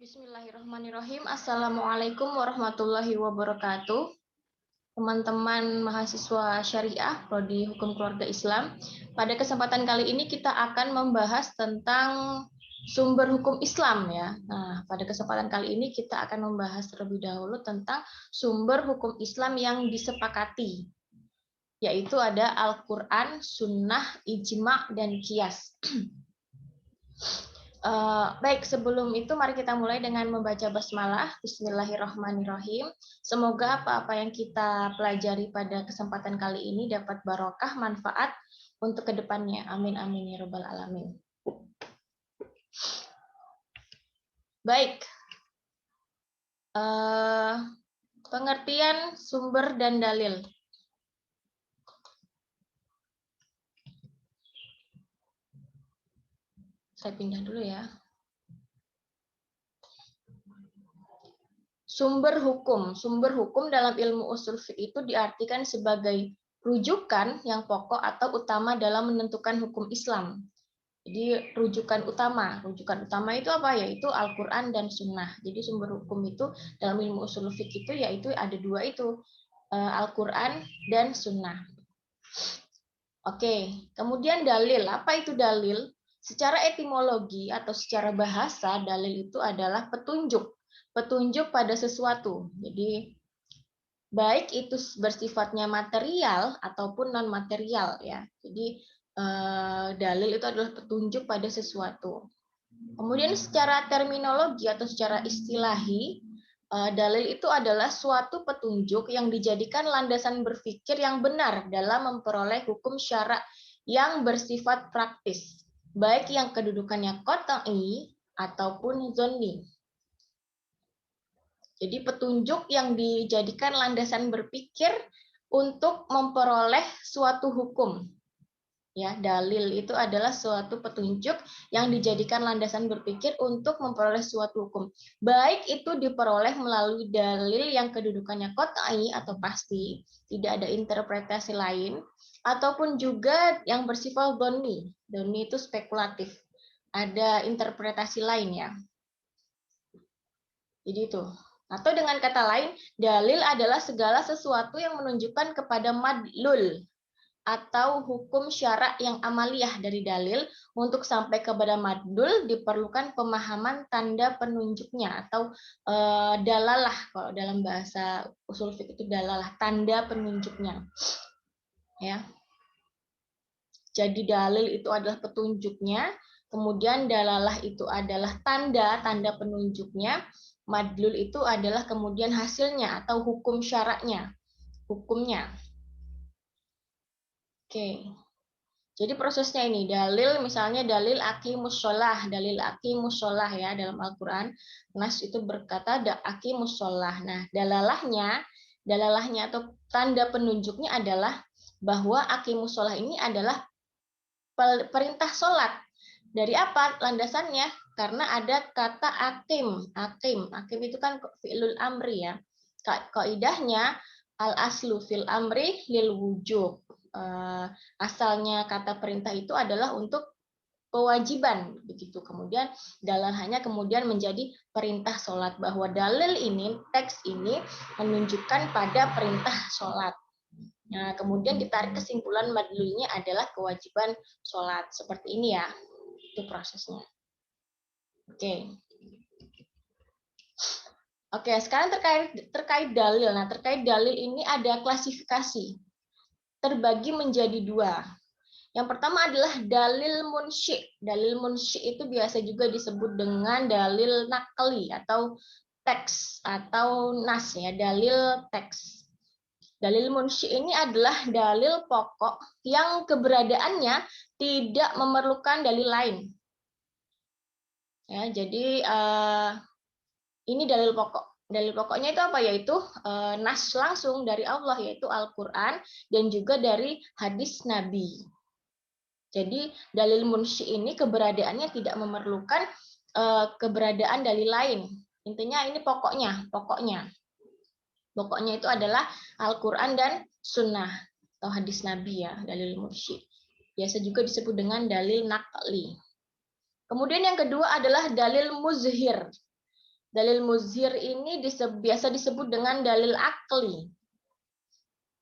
Bismillahirrahmanirrahim. Assalamualaikum warahmatullahi wabarakatuh. Teman-teman mahasiswa syariah, Prodi Hukum Keluarga Islam. Pada kesempatan kali ini kita akan membahas tentang sumber hukum Islam ya. Nah, pada kesempatan kali ini kita akan membahas terlebih dahulu tentang sumber hukum Islam yang disepakati, yaitu ada Al-Quran, Sunnah, Ijma, dan Qiyas. Baik, sebelum itu mari kita mulai dengan membaca basmalah. Bismillahirrahmanirrahim. Semoga apa-apa yang kita pelajari pada kesempatan kali ini dapat barokah, manfaat untuk kedepannya. Amin, amin, ya rabbal alamin. Baik, pengertian sumber dan dalil. Saya pindah dulu ya. Sumber hukum dalam ilmu usul fiqh itu diartikan sebagai rujukan yang pokok atau utama dalam menentukan hukum Islam. Jadi rujukan utama itu apa? Yaitu Al-Quran dan Sunnah. Jadi sumber hukum itu dalam ilmu usul fiqh itu yaitu ada dua itu, Al-Quran dan Sunnah. Oke, kemudian dalil. Apa itu dalil? Secara etimologi atau secara bahasa, dalil itu adalah petunjuk pada sesuatu. Jadi baik itu bersifatnya material ataupun non material ya. Jadi dalil itu adalah petunjuk pada sesuatu. Kemudian secara terminologi atau secara istilahi, dalil itu adalah suatu petunjuk yang dijadikan landasan berpikir yang benar dalam memperoleh hukum syara yang bersifat praktis, baik yang kedudukannya qat'i ataupun zonni. Jadi petunjuk yang dijadikan landasan berpikir untuk memperoleh suatu hukum. Ya, dalil itu adalah suatu petunjuk yang dijadikan landasan berpikir untuk memperoleh suatu hukum. Baik itu diperoleh melalui dalil yang kedudukannya qat'i atau pasti, tidak ada interpretasi lain, ataupun juga yang bersifat dhonni. Dhonni itu spekulatif. Ada interpretasi lain ya. Jadi itu. Atau dengan kata lain, dalil adalah segala sesuatu yang menunjukkan kepada madlul atau hukum syara yang amaliyah dari dalil. Untuk sampai kepada madlul diperlukan pemahaman tanda penunjuknya atau dalalah, kalau dalam bahasa usul fiqh itu dalalah, tanda penunjuknya. Ya. Jadi dalil itu adalah petunjuknya, kemudian dalalah itu adalah tanda penunjuknya, madlul itu adalah kemudian hasilnya atau hukum syaraknya, hukumnya. Oke. Jadi prosesnya ini, dalil misalnya dalil aqimus shalah, ya dalam Al-Qur'an. Nas itu berkata aqimus shalah. Nah, dalalahnya atau tanda penunjuknya adalah bahwa aqimus shalah ini adalah perintah sholat. Dari apa landasannya? Karena ada kata aqim. Aqim itu kan fi'lul amri ya. Kaidahnya al aslu fil amri lil wujub. Asalnya kata perintah itu adalah untuk kewajiban begitu. Kemudian dalalnya kemudian menjadi perintah sholat, bahwa dalil ini, teks ini menunjukkan pada perintah sholat. Nah, kemudian ditarik kesimpulan madlulnya adalah kewajiban sholat. Seperti ini ya, itu prosesnya. Oke. Oke, sekarang terkait dalil. Nah, terkait dalil ini ada klasifikasi. Terbagi menjadi dua. Yang pertama adalah dalil munsyi. Dalil munsyi itu biasa juga disebut dengan dalil nakli atau teks atau nas ya, dalil teks. Dalil munsyi ini adalah dalil pokok yang keberadaannya tidak memerlukan dalil lain. Ya, jadi ini dalil pokok. Dalil pokoknya itu apa? Yaitu nas langsung dari Allah, yaitu Al-Quran, dan juga dari hadis Nabi. Jadi dalil munsyi ini keberadaannya tidak memerlukan keberadaan dalil lain. Intinya ini pokoknya. Pokoknya itu adalah Al-Quran dan Sunnah atau hadis Nabi ya, dalil munsyi. Biasa juga disebut dengan dalil nakli. Kemudian yang kedua adalah dalil muzhir. Dalil muzhir ini biasa disebut dengan dalil akli.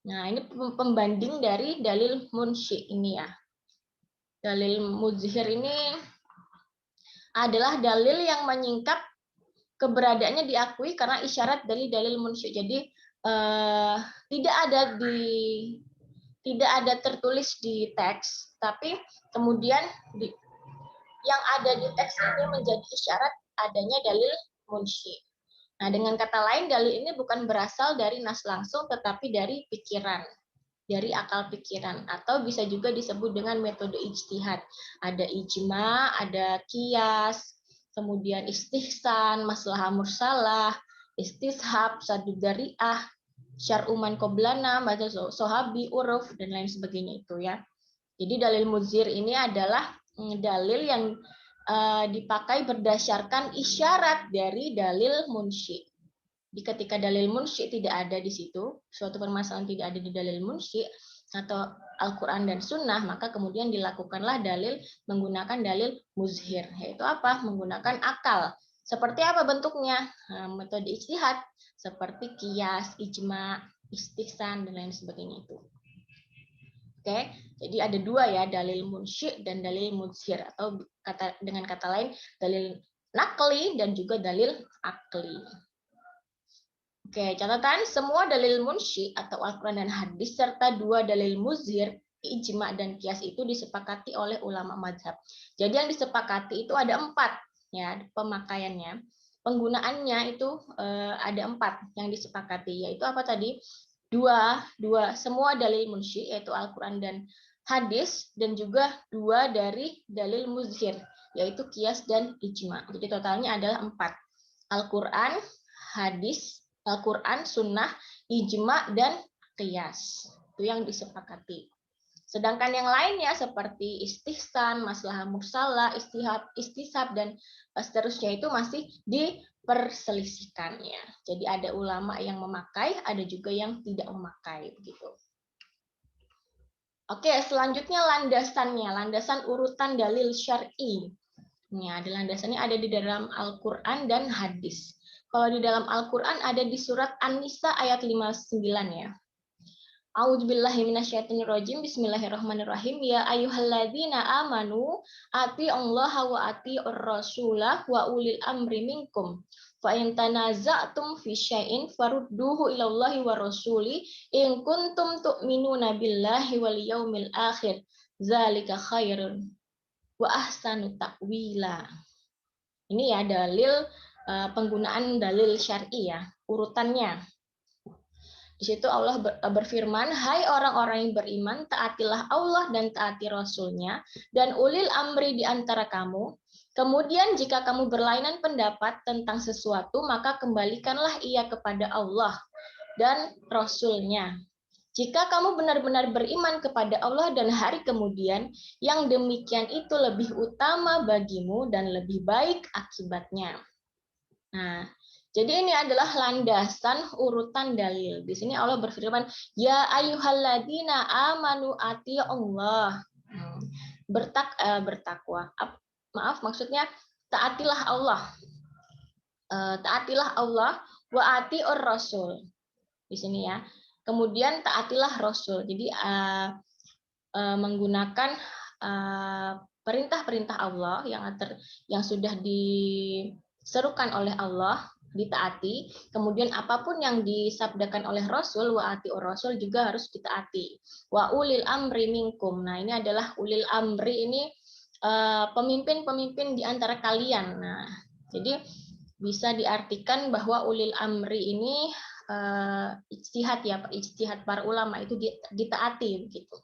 Nah, ini pembanding dari dalil munsyi ini ya. Dalil muzhir ini adalah dalil yang menyingkap keberadaannya diakui karena isyarat dari dalil munsyi. Jadi tidak ada tertulis di teks, tapi kemudian yang ada di teks ini menjadi isyarat adanya dalil munsyi. Nah, dengan kata lain, dalil ini bukan berasal dari nas langsung, tetapi dari pikiran, dari akal pikiran, atau bisa juga disebut dengan metode ijtihad. Ada ijma, ada qiyas, kemudian istihsan, maslahah mursalah, istishab, sadud dari'ah, syar'uman qoblana, baca sohabi, uruf, dan lain sebagainya itu ya. Jadi dalil muzhir ini adalah dalil yang dipakai berdasarkan isyarat dari dalil munsyi. Jadi ketika dalil munsyi tidak ada di situ, suatu permasalahan tidak ada di dalil munsyi atau Al-Quran dan Sunnah, maka kemudian dilakukanlah dalil menggunakan dalil muzhir, yaitu apa? Menggunakan akal. Seperti apa bentuknya? Metode ijtihad, seperti qiyas, ijma, istihsan, dan lain sebagainya itu. Oke, jadi ada dua ya, dalil munsyi dan dalil muzhir, atau dengan kata lain dalil nakli dan juga dalil akli. Oke, catatan semua dalil munsyi atau Al-Quran dan hadis serta dua dalil muzhir, ijma dan qiyas itu disepakati oleh ulama mazhab. Jadi yang disepakati itu ada 4 ya pemakaiannya. Penggunaannya itu ada 4 yang disepakati, yaitu apa tadi? Dua semua dalil munsyi yaitu Al-Quran dan hadis, dan juga 2 dari dalil muzhir yaitu qiyas dan ijma. Jadi totalnya adalah 4. Al-Quran, hadis, Al-Quran, sunnah, ijma, dan qiyas. Itu yang disepakati. Sedangkan yang lainnya seperti istihsan, maslahah mursalah, istisab, dan seterusnya itu masih diperselisihkannya. Jadi ada ulama yang memakai, ada juga yang tidak memakai. Begitu. Oke, selanjutnya landasannya, landasan urutan dalil syar'i. Ini ada landasannya ada di dalam Al-Quran dan hadis. Kalau di dalam Al-Quran ada di surat An-Nisa ayat 59 ya. A'udzubillahi minasyaitonirrajim. Bismillahirrahmanirrahim. Ya ayyuhalladzina amanu atiullaha wa atiur rasulah wa ulil amri minkum. Fa in tanaza'tum fi syai'in farudduhu ilallahi wa rasuli in kuntum tu'minuna billahi wal yaumil akhir. Zalika khairun wa ahsanu ta'wila. Ini ya dalil penggunaan dalil syar'i ya, urutannya. Di situ Allah berfirman, hai orang-orang yang beriman, taatilah Allah dan taati Rasul-Nya, dan ulil amri di antara kamu. Kemudian jika kamu berlainan pendapat tentang sesuatu, maka kembalikanlah ia kepada Allah dan Rasul-Nya. Jika kamu benar-benar beriman kepada Allah dan hari kemudian, yang demikian itu lebih utama bagimu dan lebih baik akibatnya. Nah, jadi ini adalah landasan urutan dalil. Di sini Allah berfirman, ya ayyuhalladzina amanu ati'ullah. Bertakwa. Maaf, maksudnya taatilah Allah. Taatilah Allah wa ati'ur rasul. Di sini ya. Kemudian taatilah Rasul. Jadi menggunakan perintah-perintah Allah yang sudah diserukan oleh Allah ditaati. Kemudian apapun yang disabdakan oleh Rasul, wa atiur Rasul juga harus ditaati. Wa ulil amri minkum. Nah, ini adalah ulil amri ini pemimpin-pemimpin di antara kalian. Nah, jadi bisa diartikan bahwa ulil amri ini ijtihad ya, ijtihad para ulama itu ditaati begitu.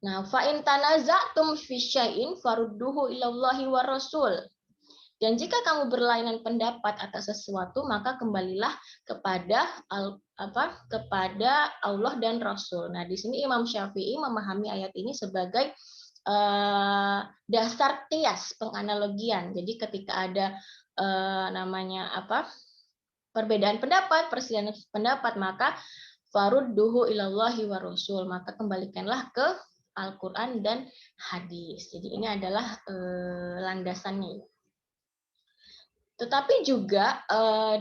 Nah, fa in tanaza'tum fi syai'in farudduhu ilallahi wa rasul. Dan jika kamu berlainan pendapat atas sesuatu, maka kembalilah kepada kepada Allah dan Rasul. Nah, di sini Imam Syafi'i memahami ayat ini sebagai dasar qiyas, penganalogian. Jadi ketika ada perbedaan pendapat, perselisihan pendapat, maka farudduhu ilallahi wa rasul, maka kembalikanlah ke Al-Quran dan hadis. Jadi ini adalah landasannya. Tetapi juga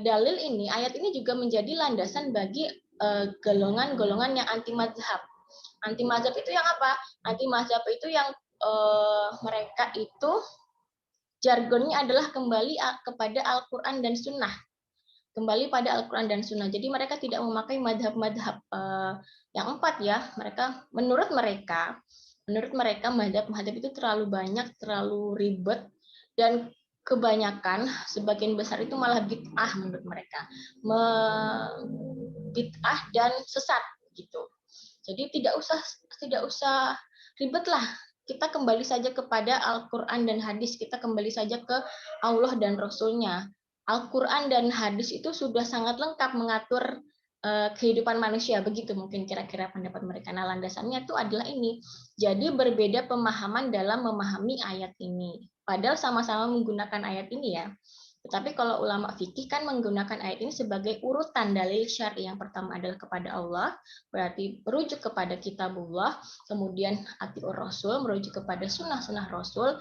dalil ini, ayat ini juga menjadi landasan bagi golongan-golongan yang anti mazhab. Anti mazhab itu yang apa? Anti mazhab itu yang mereka itu jargonnya adalah kembali kepada Al-Quran dan Sunnah. Kembali pada Al-Quran dan Sunnah. Jadi mereka tidak memakai madhab-madhab yang 4 ya. Mereka menurut mereka madhab-madhab itu terlalu banyak, terlalu ribet, dan kebanyakan sebagian besar itu malah bid'ah menurut mereka. Bid'ah dan sesat gitu. Jadi tidak usah ribet lah. Kita kembali saja kepada Al-Quran dan hadis. Kita kembali saja ke Allah dan Rasul-Nya. Al-Quran dan hadis itu sudah sangat lengkap mengatur kehidupan manusia. Begitu mungkin kira-kira pendapat mereka. Nah, landasannya itu adalah ini. Jadi berbeda pemahaman dalam memahami ayat ini. Padahal sama-sama menggunakan ayat ini ya. Tetapi kalau ulama fikih kan menggunakan ayat ini sebagai urutan dalil syar'i. Yang pertama adalah kepada Allah, berarti merujuk kepada kitabullah, kemudian atiur rasul, merujuk kepada sunnah-sunnah rasul,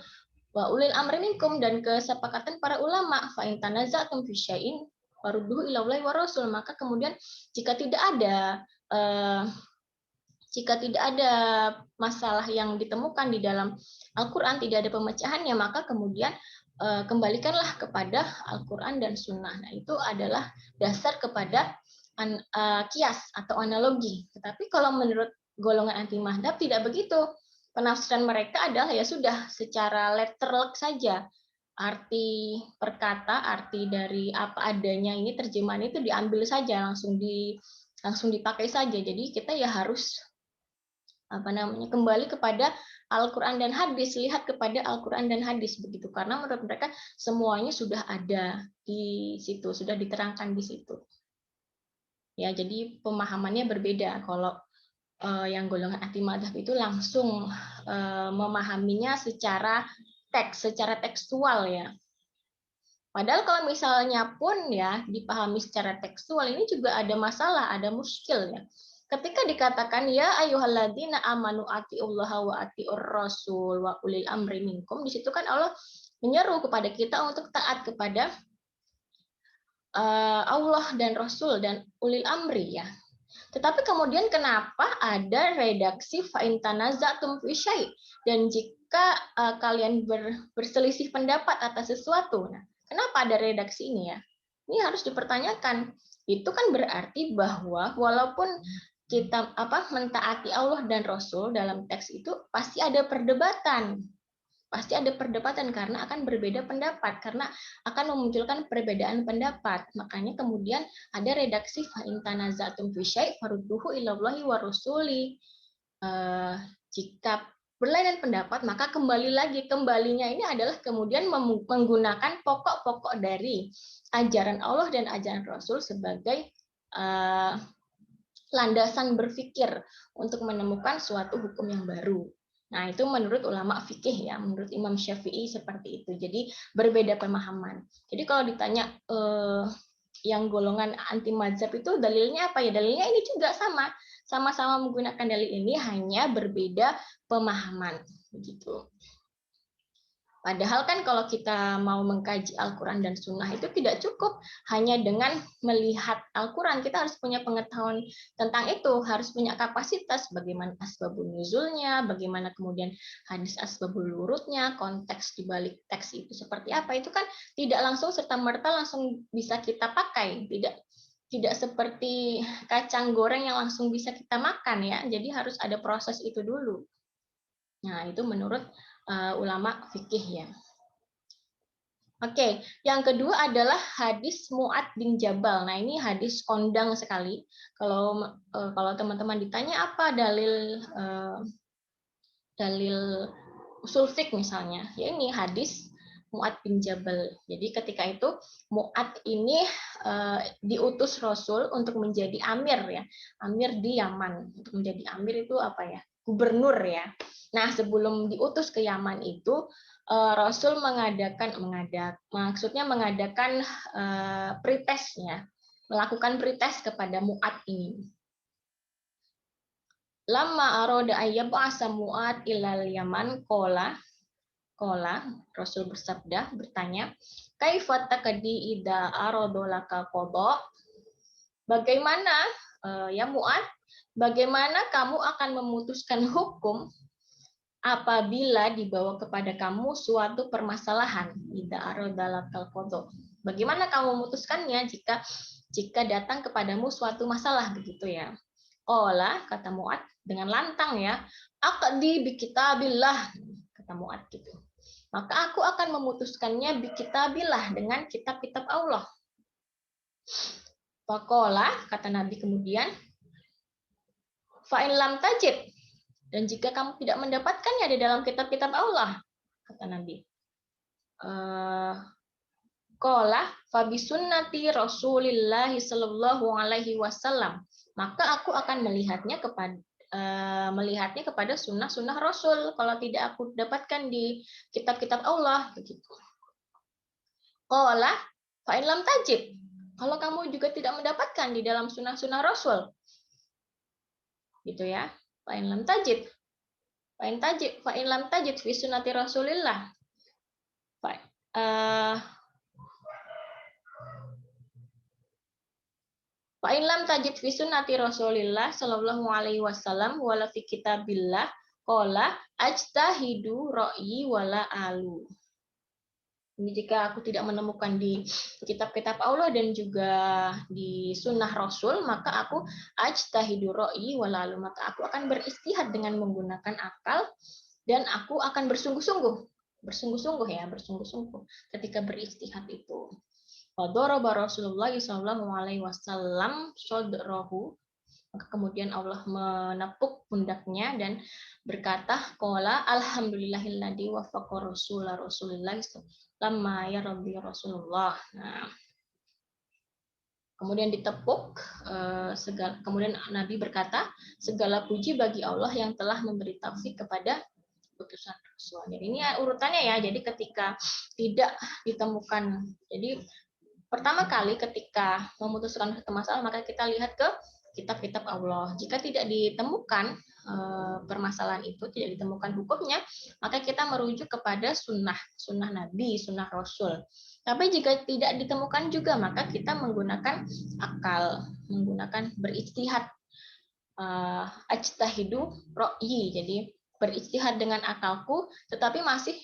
wa ulil amri minkum, dan kesepakatan para ulama, fa in tanaza'tum fi syai'in farudduhu ila Allahi wa rasul. Maka kemudian jika tidak ada masalah yang ditemukan di dalam Al-Quran, tidak ada pemecahannya, maka kemudian kembalikanlah kepada Al-Quran dan Sunnah. Nah, itu adalah dasar kepada kias atau analogi. Tetapi kalau menurut golongan anti mazhab tidak begitu. Penafsiran mereka adalah ya sudah secara literal saja. Arti perkata, arti dari apa adanya ini, terjemahan itu diambil saja, langsung dipakai saja. Jadi kita ya harus kembali kepada Al-Quran dan hadis, lihat kepada Al-Quran dan hadis begitu, karena menurut mereka semuanya sudah ada di situ, sudah diterangkan di situ. Ya, jadi pemahamannya berbeda. Kalau yang golongan anti mazhab itu langsung memahaminya secara tekstual ya. Padahal kalau misalnya pun ya dipahami secara tekstual, ini juga ada masalah, ada muskil ya. Ketika dikatakan ya ayyuhalladzina amanu atiullaha wa atiur rasul wa ulil amri minkum, di situ kan Allah menyeru kepada kita untuk taat kepada Allah dan Rasul dan ulil amri ya. Tetapi kemudian kenapa ada redaksi fa in tanaza'tum fi syai', dan jika kalian berselisih pendapat atas sesuatu. Nah, kenapa ada redaksi ini ya? Ini harus dipertanyakan. Itu kan berarti bahwa walaupun kita mentaati Allah dan Rasul dalam teks itu pasti ada perdebatan. Pasti ada perdebatan karena akan berbeda pendapat, karena akan memunculkan perbedaan pendapat. Makanya kemudian ada redaksi fa in tanaza'tum fi syai' farudduhu ilallahi wa rasuli. Jika berlainan pendapat, maka kembalinya ini adalah kemudian menggunakan pokok-pokok dari ajaran Allah dan ajaran Rasul sebagai landasan berpikir untuk menemukan suatu hukum yang baru. Nah, itu menurut ulama fikih ya, menurut Imam Syafi'i seperti itu. Jadi berbeda pemahaman. Jadi kalau ditanya yang golongan anti mazhab itu dalilnya apa ya? Dalilnya ini juga sama-sama menggunakan dalil ini, hanya berbeda pemahaman begitu. Padahal kan kalau kita mau mengkaji Al-Quran dan Sunnah itu tidak cukup hanya dengan melihat Al-Quran. Kita harus punya pengetahuan tentang itu, harus punya kapasitas bagaimana asbabun nuzulnya, bagaimana kemudian hadis asbabul wurudnya, konteks di balik teks itu seperti apa. Itu kan tidak langsung serta-merta langsung bisa kita pakai. Tidak seperti kacang goreng yang langsung bisa kita makan ya. Jadi harus ada proses itu dulu. Nah, itu menurut ulama fikih ya. Oke, yang kedua adalah hadis Mu'ad bin Jabal. Nah, ini hadis kondang sekali. Kalau teman-teman ditanya apa dalil usul fiqh misalnya, ya ini hadis Mu'ad bin Jabal. Jadi ketika itu Mu'ad ini diutus Rasul untuk menjadi amir ya, amir di Yaman. Untuk menjadi amir itu apa ya? Gubernur ya. Nah, sebelum diutus ke Yaman itu Rasul mengadakan pretesnya, melakukan pretest kepada Mu'ad ini. Lama aroda ayyab'asa Mu'ad ilal Yaman qala Qala, Rasul bersabda, bertanya, kaifa taqdi idza aradolaka qada? Bagaimana ya Mu'ad, bagaimana kamu akan memutuskan hukum apabila dibawa kepada kamu suatu permasalahan? Idza aradolaka qada. Bagaimana kamu memutuskannya jika datang kepadamu suatu masalah begitu ya? Qala, kata Mu'ad dengan lantang ya, aqdi bi kitabillah, kata Mu'ad gitu. Maka aku akan memutuskannya bi kitabillah, dengan kitab-kitab Allah. Faqala, kata Nabi kemudian, fa in lam tajid, dan jika kamu tidak mendapatkannya di dalam kitab-kitab Allah, kata Nabi. Qala fa bi sunnati Rasulillah sallallahu alaihi wasallam. Maka aku akan melihatnya kepada sunnah-sunnah Rasul kalau tidak aku dapatkan di kitab-kitab Allah begitu. Qala fa in lam tajid, kalau kamu juga tidak mendapatkan di dalam sunnah-sunnah Rasul, gitu ya. Fa in lam tajid, fa in lam tajid fi sunnati Rasulillah. Fa in lam tajid fi sunnati Rasulillah sallallahu alaihi wasallam wala fi kitabillah qala ajtahidu ra'yi wala alu. Ini jika aku tidak menemukan di kitab-kitab Allah dan juga di sunnah Rasul, maka aku ajtahidu ra'yi walalu, maka aku akan beristihad dengan menggunakan akal dan aku akan bersungguh-sungguh ketika beristihad itu. Fadaraba Rasulullah sallallahu alaihi wasallam sadrahu, maka kemudian Allah menepuk pundaknya dan berkata, qala alhamdulillahilladzi wafaqa Rasulullah lamma ya rabbi Rasulullah. Nah, kemudian ditepuk, kemudian Nabi berkata, segala puji bagi Allah yang telah memberi taufik kepada putusan Rasul. Jadi ini urutannya ya. Jadi ketika tidak ditemukan, jadi pertama kali ketika memutuskan satu masalah, maka kita lihat ke kitab-kitab Allah. Jika tidak ditemukan permasalahan itu, tidak ditemukan hukumnya, maka kita merujuk kepada sunnah Nabi, sunnah Rasul. Tapi jika tidak ditemukan juga, maka kita menggunakan akal, menggunakan berijtihad, ajtahidu ra'yi. Jadi berijtihad dengan akalku, tetapi masih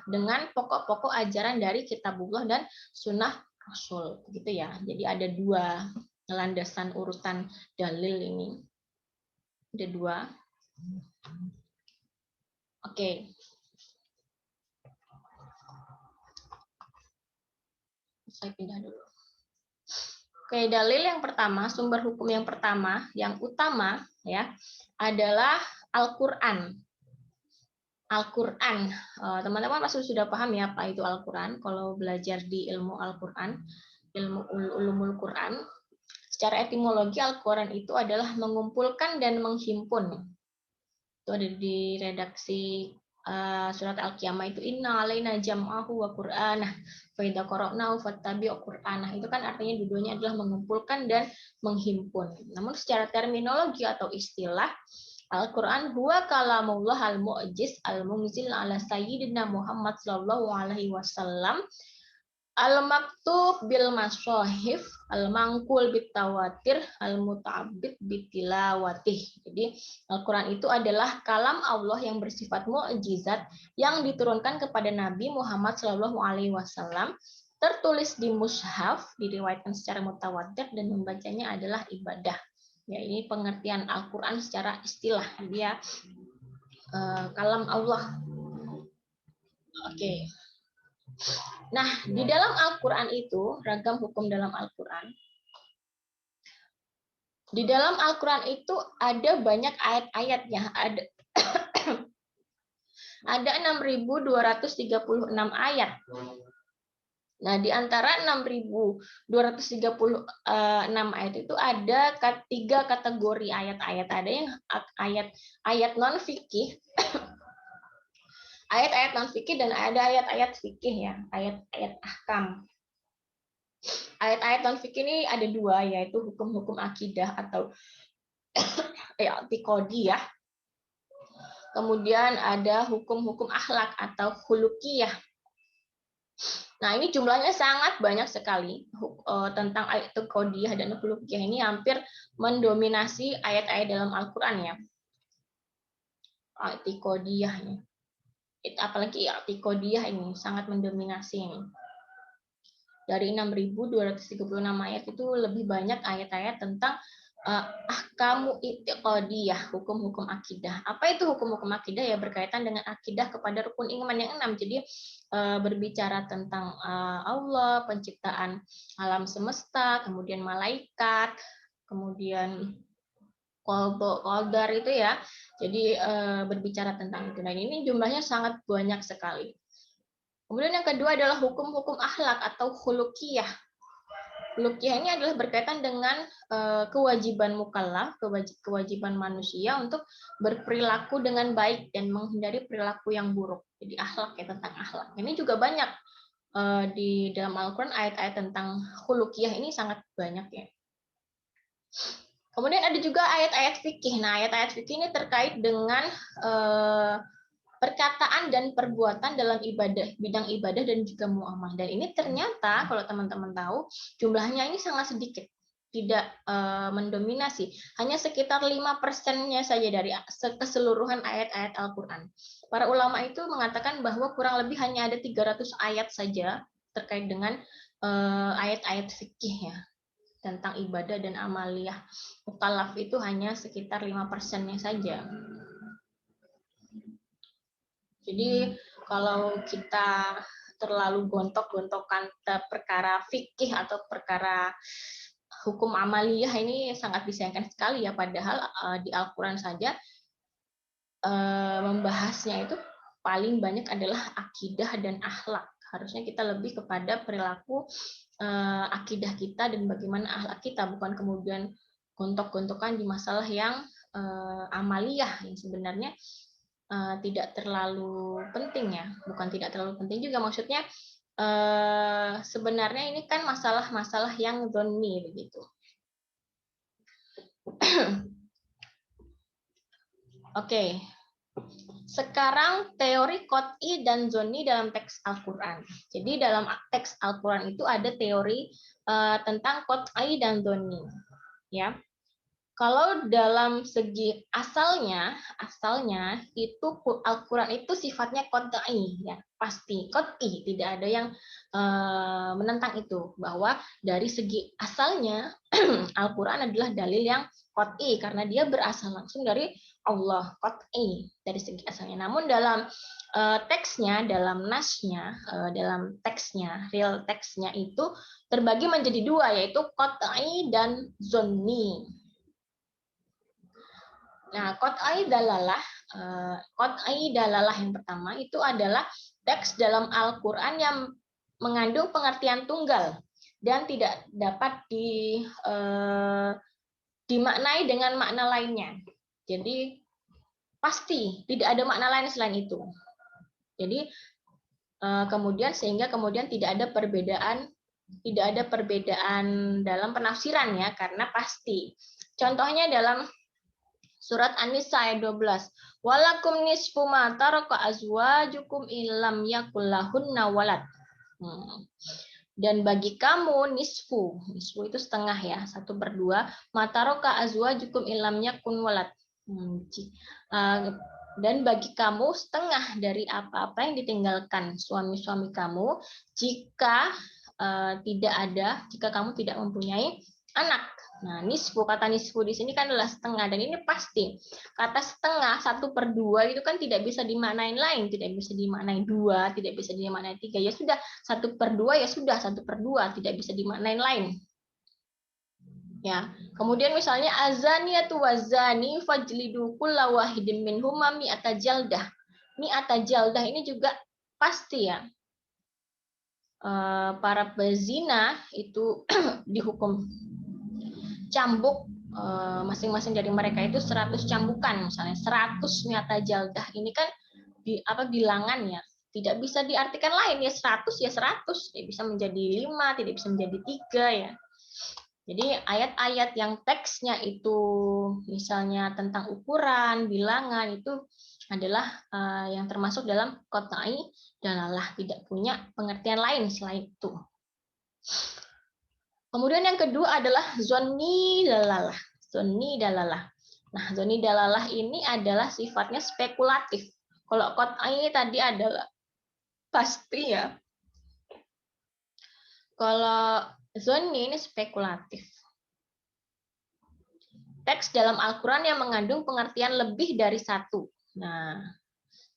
dengan pokok-pokok ajaran dari kitabullah dan sunnah Rasul, begitu ya. Jadi ada dua landasan urutan dalil ini. Ada dua. Oke. Saya pindah dulu. Oke, dalil yang pertama, sumber hukum yang pertama, yang utama ya, adalah Al-Qur'an. Al-Qur'an. Teman-teman pasti sudah paham ya apa itu Al-Qur'an kalau belajar di ilmu Al-Qur'an, ilmu ulumul Qur'an. Secara etimologi Al-Quran itu adalah mengumpulkan dan menghimpun. Itu ada di redaksi surat Al-Qiyamah itu, inna alaina jam'ahu wa qur'anah fa idza qara'nahu fattabi' qur'anah. Itu kan artinya dua-duanya adalah mengumpulkan dan menghimpun. Namun secara terminologi atau istilah, Al-Quran huwa kalamullah al-mu'jiz al-munzil ala sayyidina Muhammad sallallahu alaihi wasallam al-maktub bil masahif, al-mangkul bitawatir, al-muta'abbid bitilawatih. Jadi Al-Quran itu adalah kalam Allah yang bersifat mukjizat yang diturunkan kepada Nabi Muhammad SAW, tertulis di mushaf, diriwayatkan secara mutawatir, dan membacanya adalah ibadah. Ya, ini pengertian Al-Quran secara istilah. Dia kalam Allah. Oke. Nah, di dalam Al-Quran itu, ragam hukum dalam Al-Quran. Di dalam Al-Quran itu ada banyak ayat-ayatnya. Ada 6.236 ayat. Nah, di antara 6.236 ayat itu ada 3 kategori ayat-ayat. Ada yang ayat non-fikih, ayat-ayat non-fikih, dan ada ayat-ayat fikih ya, ayat-ayat ahkam. Ayat-ayat non-fikih ini ada 2, yaitu hukum-hukum akidah atau i'tiqadi ya. kemudian ada hukum-hukum akhlak atau khuluqiyah. Nah, ini jumlahnya sangat banyak sekali tentang ayat qadiyah dan khuluqiyah ini hampir mendominasi ayat-ayat dalam Al-Qur'an ya. Ayat qadiyah ini. Apalagi i'tiqadiyah ini sangat mendominasi ini. Dari 6.236 ayat itu lebih banyak ayat-ayat tentang ahkamu i'tiqadiyah, hukum-hukum akidah. Apa itu hukum-hukum akidah? Ya berkaitan dengan akidah kepada rukun iman yang 6. Jadi berbicara tentang Allah, penciptaan alam semesta, kemudian malaikat, kemudian qadar itu ya. Jadi berbicara tentang itu. Dan ini jumlahnya sangat banyak sekali. Kemudian yang kedua adalah hukum-hukum akhlak atau khuluqiyah. Khuluqiyah ini adalah berkaitan dengan kewajiban mukallaf, kewajiban manusia untuk berperilaku dengan baik dan menghindari perilaku yang buruk. Jadi akhlak ya, tentang akhlak. Ini juga banyak di dalam Al-Quran ayat-ayat tentang khuluqiyah ini sangat banyak ya. Kemudian ada juga ayat-ayat fikih. Nah, ayat-ayat fikih ini terkait dengan perkataan dan perbuatan dalam ibadah, bidang ibadah dan juga muamalah. Dan ini ternyata kalau teman-teman tahu jumlahnya ini sangat sedikit, tidak mendominasi, hanya sekitar 5%-nya saja dari keseluruhan ayat-ayat Al-Quran. Para ulama itu mengatakan bahwa kurang lebih hanya ada 300 ayat saja terkait dengan ayat-ayat fikih ya, tentang ibadah dan amaliyah mukallaf itu hanya sekitar 5%-nya saja. Jadi kalau kita terlalu gontok-gontokan perkara fikih atau perkara hukum amaliyah ini sangat disayangkan sekali ya, padahal di Al-Quran saja membahasnya itu paling banyak adalah akidah dan akhlak. Harusnya kita lebih kepada perilaku akidah kita dan bagaimana akhlak kita, bukan kemudian gontok-gontokan di masalah yang amaliyah yang sebenarnya tidak terlalu penting ya, bukan tidak terlalu penting juga, maksudnya sebenarnya ini kan masalah-masalah yang dzonni begitu. Oke. Sekarang teori qot'i dan dzonni dalam teks Al-Qur'an. Jadi dalam teks Al-Qur'an itu ada teori tentang qot'i dan dzonni. Ya. Kalau dalam segi asalnya itu Al-Quran itu sifatnya qot'i ya, pasti qot'i, tidak ada yang menentang itu, bahwa dari segi asalnya Al-Quran adalah dalil yang qot'i karena dia berasal langsung dari Allah, qot'i dari segi asalnya. Namun dalam teksnya, dalam nasnya, dalam teksnya, real teksnya itu terbagi menjadi dua, yaitu qot'i dan dzonni. Nah, qot'i dalalah yang pertama itu adalah teks dalam Al-Quran yang mengandung pengertian tunggal dan tidak dapat dimaknai dengan makna lainnya. Jadi pasti tidak ada makna lain selain itu. Jadi sehingga kemudian tidak ada perbedaan dalam penafsiran ya, karena pasti. Contohnya dalam Surat An-Nisa ayat 12. Walakum nisfu ma taraka azwajukum illam yakul lahunna walad. Dan bagi kamu nisfu itu setengah ya, 1/2, ma taraka azwajukum illam yakun walad. Dan bagi kamu setengah dari apa-apa yang ditinggalkan suami-suami kamu jika jika kamu tidak mempunyai anak. Nah, kata nisfu di sini kan adalah setengah, dan ini pasti kata setengah 1/2 itu kan tidak bisa dimaknain lain, tidak bisa dimaknain 2, tidak bisa dimaknain 3, ya sudah 1/2 ya sudah 1/2, tidak bisa dimaknain lain. Ya, kemudian misalnya azaniyatu wazani fajlidu kulla wahidin minhuma mi'ata jaldah. Mi'ata jaldah ini juga pasti ya. Para pezina itu dihukum cambuk masing-masing dari mereka itu 100 cambukan, misalnya 100 mi'ata jaldah ini kan bilangannya, tidak bisa diartikan lain ya, 100 ya 100, tidak bisa menjadi 5, tidak bisa menjadi 3 ya. Jadi ayat-ayat yang teksnya itu misalnya tentang ukuran, bilangan itu adalah yang termasuk dalam qat'i dalalah, tidak punya pengertian lain selain itu. Kemudian yang kedua adalah zonni dalalah. Zonni dalalah. Nah, zonni dalalah ini adalah sifatnya spekulatif. Kalau qat'i tadi adalah pasti ya. Kalau zonni ini spekulatif. Teks dalam Al-Quran yang mengandung pengertian lebih dari satu. Nah,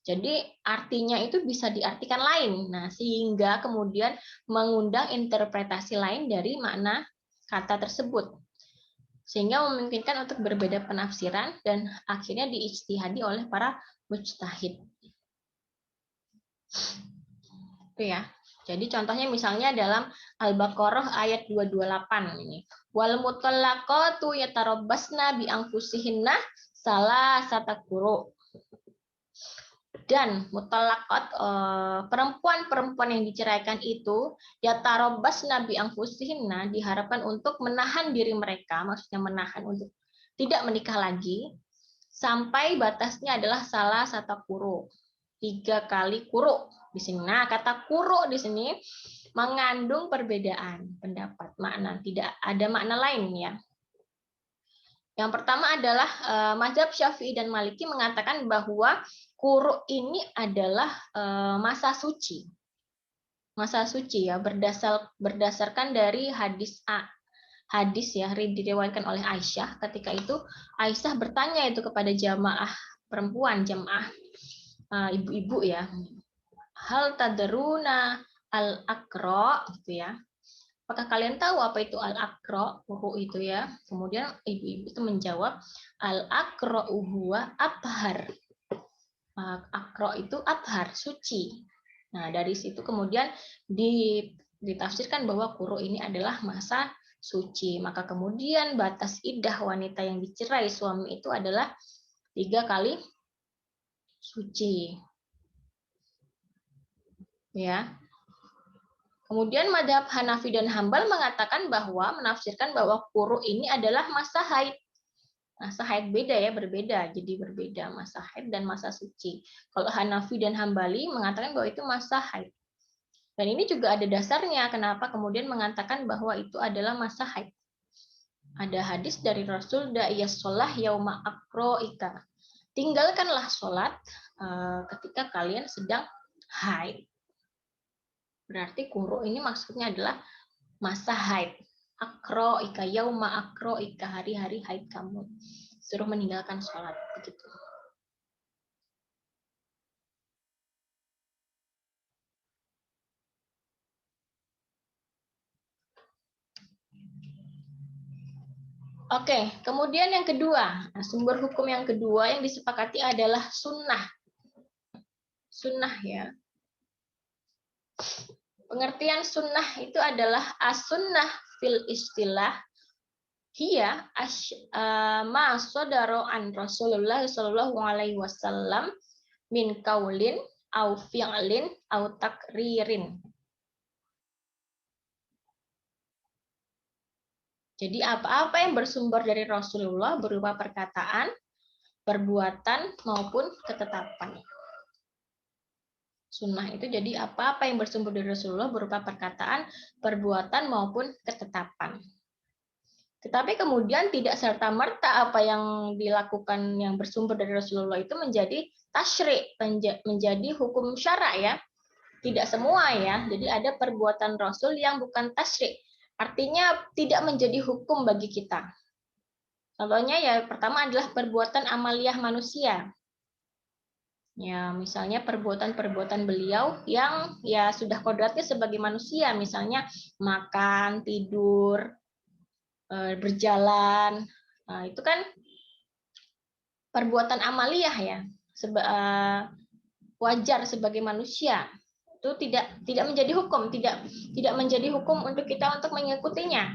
jadi artinya itu bisa diartikan lain. Nah, sehingga kemudian mengundang interpretasi lain dari makna kata tersebut. Sehingga memungkinkan untuk berbeda penafsiran dan akhirnya diijtihadi oleh para mujtahid. Itu ya. Jadi contohnya misalnya dalam Al-Baqarah ayat 228 ini. Wal mutallaqatu yatarabbasna bi anfusihinna salasata quru. Dan mutallaqat perempuan-perempuan yang diceraikan itu yatarabbasna bi anfusihinna diharapkan untuk menahan diri mereka, maksudnya menahan untuk tidak menikah lagi sampai batasnya adalah salah satu quru. 3 kali quru di sini. Nah, kata quru di sini mengandung perbedaan pendapat makna, tidak ada makna lain ya. Yang pertama adalah mazhab Syafi'i dan Maliki mengatakan bahwa quru ini adalah masa suci. Masa suci ya, berdasarkan dari hadis ya diriwayatkan oleh Aisyah. Ketika itu Aisyah bertanya itu kepada jamaah perempuan, jamaah ibu-ibu ya. Hal tadruna al-aqra gitu ya. Apakah kalian tahu apa itu al-aqra? Itu ya. Kemudian ibu-ibu itu menjawab al-aqra huwa athhar. Aqra itu athhar, suci. Nah, dari situ kemudian ditafsirkan bahwa quru ini adalah masa suci. Maka kemudian batas iddah wanita yang dicerai suami itu adalah 3 kali suci. Ya. Kemudian mazhab Hanafi dan Hambal mengatakan bahwa menafsirkan bahwa quru ini adalah masa haid. Masa haid beda ya, berbeda. Jadi berbeda masa haid dan masa suci. Kalau Hanafi dan Hambali mengatakan bahwa itu masa haid. Dan ini juga ada dasarnya kenapa kemudian mengatakan bahwa itu adalah masa haid. Ada hadis dari Rasul da'iyas sholah yauma akro'ika. Tinggalkanlah sholat ketika kalian sedang haid. Berarti quru ini maksudnya adalah masa haid. Akro ika yauma akro ika hari-hari haid kamu. Suruh meninggalkan sholat begitu. Oke, kemudian yang kedua, sumber hukum yang kedua yang disepakati adalah sunnah. Sunnah ya. Pengertian sunnah itu adalah as-sunnah fil istilah hiya ma sodaro an Rasulullah sallallahu alaihi wasallam min kaulin au fi'lin au takririn. Jadi apa-apa yang bersumber dari Rasulullah berupa perkataan, perbuatan maupun ketetapan. Sunnah itu jadi apa-apa yang bersumber dari Rasulullah berupa perkataan, perbuatan maupun ketetapan. Tetapi kemudian tidak serta-merta apa yang dilakukan yang bersumber dari Rasulullah itu menjadi tasyri', menjadi hukum syara ya. Tidak semua ya. Jadi ada perbuatan Rasul yang bukan tasyri'. Artinya tidak menjadi hukum bagi kita. Contohnya ya pertama adalah perbuatan amaliyah manusia. Ya, misalnya perbuatan-perbuatan beliau yang ya sudah kodratnya sebagai manusia, misalnya makan, tidur, berjalan. Nah, itu kan perbuatan amaliyah ya. Wajar sebagai manusia. Itu tidak menjadi hukum, tidak menjadi hukum untuk kita untuk mengikutinya.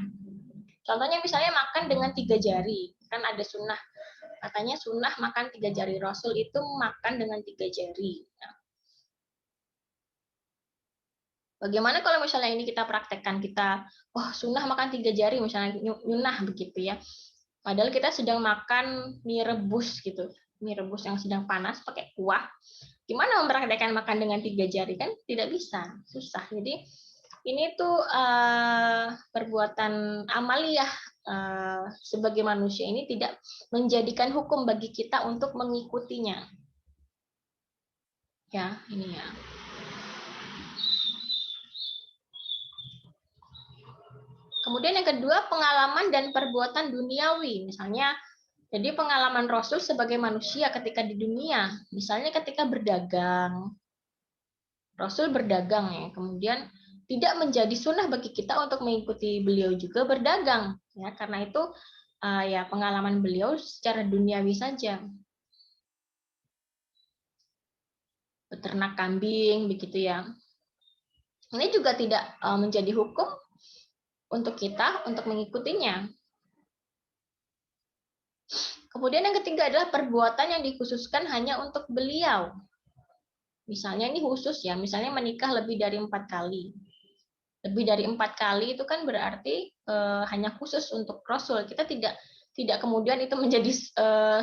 Contohnya misalnya makan dengan 3 jari, kan ada sunnah. Katanya sunnah makan 3 jari. Rasul itu makan dengan 3 jari. Nah, bagaimana kalau misalnya ini kita praktekkan, kita, sunnah makan 3 jari, misalnya nyunah begitu ya. Padahal kita sedang makan mie rebus gitu. mie rebus yang sedang panas pakai kuah. Gimana mempraktekkan makan dengan 3 jari, kan tidak bisa, susah. Jadi ini tuh perbuatan amaliyah sebagai manusia ini tidak menjadikan hukum bagi kita untuk mengikutinya. Ya, ini ya. Kemudian yang kedua, pengalaman dan perbuatan duniawi. Misalnya, jadi pengalaman Rasul sebagai manusia ketika di dunia. Misalnya ketika berdagang. Rasul berdagang ya. Kemudian tidak menjadi sunnah bagi kita untuk mengikuti beliau juga berdagang. Ya, karena itu ya pengalaman beliau secara duniawi saja. Beternak kambing, begitu ya. Ini juga tidak menjadi hukum untuk kita untuk mengikutinya. Kemudian yang ketiga adalah perbuatan yang dikhususkan hanya untuk beliau. Misalnya ini khusus ya, misalnya menikah lebih dari 4 kali. Lebih dari 4 kali itu kan berarti hanya khusus untuk Rasul. Kita tidak kemudian itu menjadi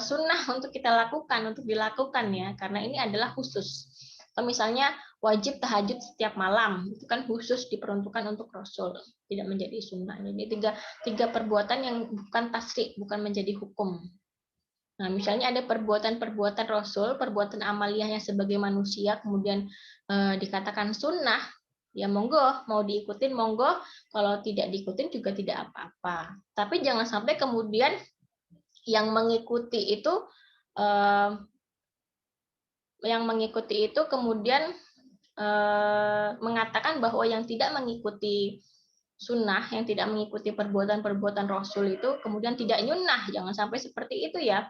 sunnah untuk kita lakukan, untuk dilakukan ya, karena ini adalah khusus. Atau misalnya wajib tahajud setiap malam, itu kan khusus diperuntukkan untuk Rasul, tidak menjadi sunnah. Jadi tiga perbuatan yang bukan tasrik, bukan menjadi hukum. Nah, misalnya ada perbuatan-perbuatan Rasul, perbuatan amaliyahnya sebagai manusia, kemudian dikatakan sunnah, ya monggo, mau diikutin monggo, kalau tidak diikutin juga tidak apa-apa. Tapi jangan sampai kemudian yang mengikuti itu kemudian mengatakan bahwa yang tidak mengikuti sunnah, yang tidak mengikuti perbuatan-perbuatan Rasul itu kemudian tidak nyunnah. Jangan sampai seperti itu ya.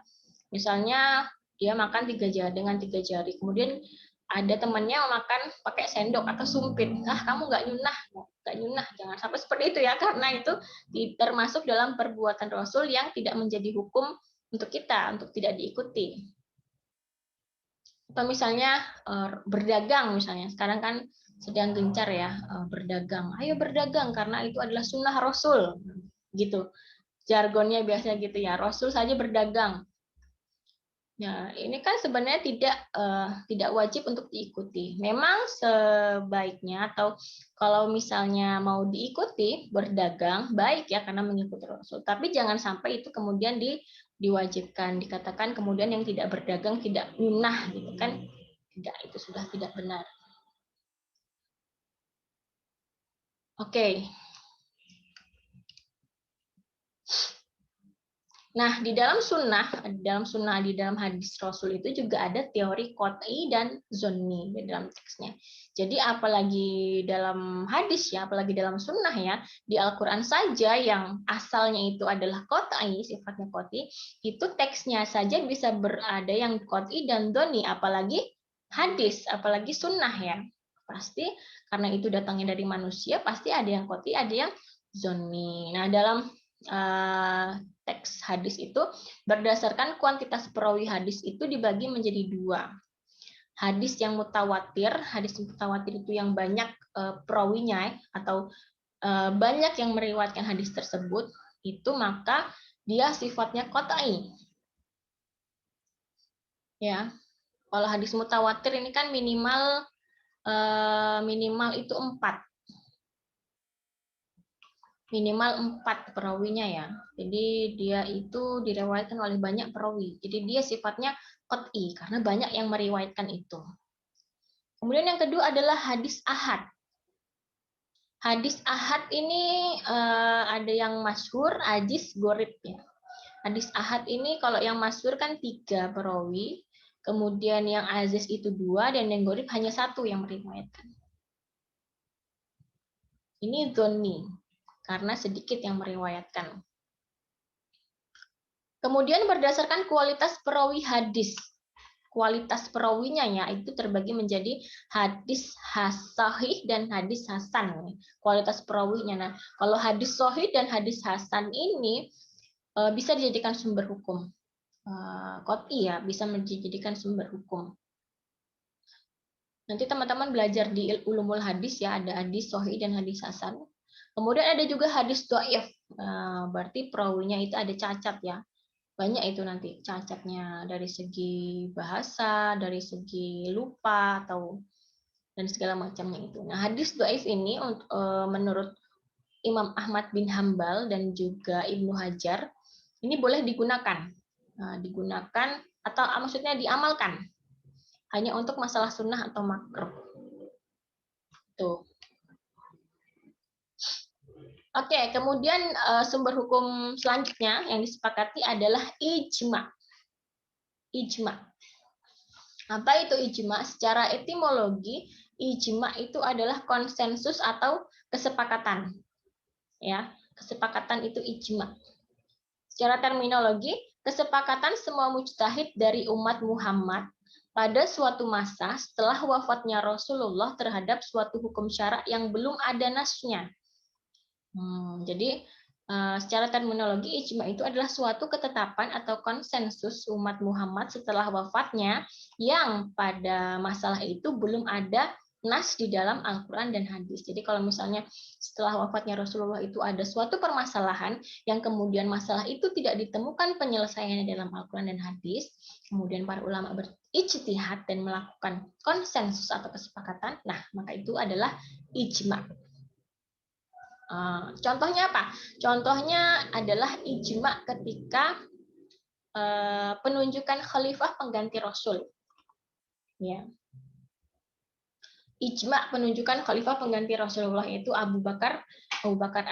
Misalnya dia makan 3 jari dengan 3 jari, kemudian ada temannya makan pakai sendok atau sumpit. Kamu nggak nyunnah, jangan sampai seperti itu ya, karena itu termasuk dalam perbuatan Rasul yang tidak menjadi hukum untuk kita, untuk tidak diikuti. Atau misalnya berdagang, misalnya sekarang kan sedang gencar ya berdagang. Ayo berdagang karena itu adalah sunnah Rasul, gitu. Jargonnya biasanya gitu ya. Rasul saja berdagang. Nah, ini kan sebenarnya tidak wajib untuk diikuti. Memang sebaiknya atau kalau misalnya mau diikuti berdagang baik ya karena mengikuti Rasul. Tapi jangan sampai itu kemudian diwajibkan, dikatakan kemudian yang tidak berdagang tidak nyunnah gitu kan. Tidak, itu sudah tidak benar. Oke. Nah, di dalam hadis Rasul itu juga ada teori qot'i dan zonni di dalam teksnya. Jadi apalagi dalam hadis ya, apalagi dalam sunnah ya, di Al-Quran saja yang asalnya itu adalah qot'i, sifatnya qot'i, itu teksnya saja bisa berada yang qot'i dan zonni, apalagi hadis, apalagi sunnah ya. Pasti karena itu datangnya dari manusia, pasti ada yang qot'i, ada yang zonni. Nah, dalam teks hadis itu berdasarkan kuantitas perawi hadis itu dibagi menjadi 2. Hadis yang mutawatir itu yang banyak perawinya atau banyak yang meriwayatkan hadis tersebut, itu maka dia sifatnya qot'i. Ya. Kalau hadis mutawatir ini kan minimal itu 4. Minimal 4 perawinya ya. Jadi dia itu diriwayatkan oleh banyak perawi. Jadi dia sifatnya qot'i karena banyak yang meriwayatkan itu. Kemudian yang kedua adalah hadis ahad. Hadis ahad ini ada yang masyhur, aziz, gharib ya. Hadis ahad ini kalau yang masyhur kan 3 perawi, kemudian yang aziz itu 2 dan yang gharib hanya 1 yang meriwayatkan. Ini dzonni karena sedikit yang meriwayatkan. Kemudian berdasarkan kualitas perawi hadis. Kualitas perawinya ya itu terbagi menjadi hadis sahih dan hadis hasan. Kualitas perawinya. Nah, kalau hadis sahih dan hadis hasan ini bisa dijadikan sumber hukum. Qot'i ya, bisa dijadikan sumber hukum. Nanti teman-teman belajar di ulumul hadis ya, ada hadis sahih dan hadis hasan. Kemudian ada juga hadis dhaif. Berarti perawinya itu ada cacat ya. banyak itu nanti cacatnya dari segi bahasa, dari segi lupa atau dan segala macamnya itu. Nah, hadis dhaif ini menurut Imam Ahmad bin Hambal dan juga Ibnu Hajar ini boleh digunakan. Nah, digunakan atau maksudnya diamalkan hanya untuk masalah sunnah atau makruh. Tuh. Oke, kemudian sumber hukum selanjutnya yang disepakati adalah ijma. Ijma. Apa itu ijma? Secara etimologi, ijma itu adalah konsensus atau kesepakatan. Ya, kesepakatan itu ijma. Secara terminologi, kesepakatan semua mujtahid dari umat Muhammad pada suatu masa setelah wafatnya Rasulullah terhadap suatu hukum syara yang belum ada nasnya. Jadi secara terminologi ijma itu adalah suatu ketetapan atau konsensus umat Muhammad setelah wafatnya yang pada masalah itu belum ada nas di dalam Al-Quran dan hadis. Jadi kalau misalnya setelah wafatnya Rasulullah itu ada suatu permasalahan yang kemudian masalah itu tidak ditemukan penyelesaiannya dalam Al-Quran dan hadis, kemudian para ulama berijtihad dan melakukan konsensus atau kesepakatan, nah maka itu adalah ijma. Contohnya apa? Contohnya adalah ijma ketika penunjukan khalifah pengganti Rasul. Ya. Ijma penunjukan khalifah pengganti Rasulullah itu Abu Bakar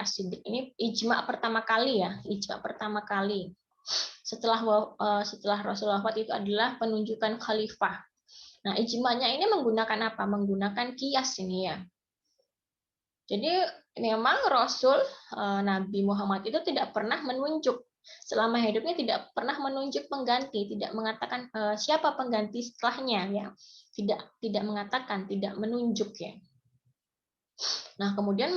As-Siddiq. Ini ijma pertama kali ya, ijma pertama kali. Setelah Rasulullah wafat itu adalah penunjukan khalifah. Nah, ijma'nya ini menggunakan apa? Menggunakan kias ini ya. Jadi memang Rasul Nabi Muhammad itu tidak pernah menunjuk selama hidupnya, tidak pernah menunjuk pengganti, tidak mengatakan siapa pengganti setelahnya ya. Tidak mengatakan, tidak menunjuk ya. Nah, kemudian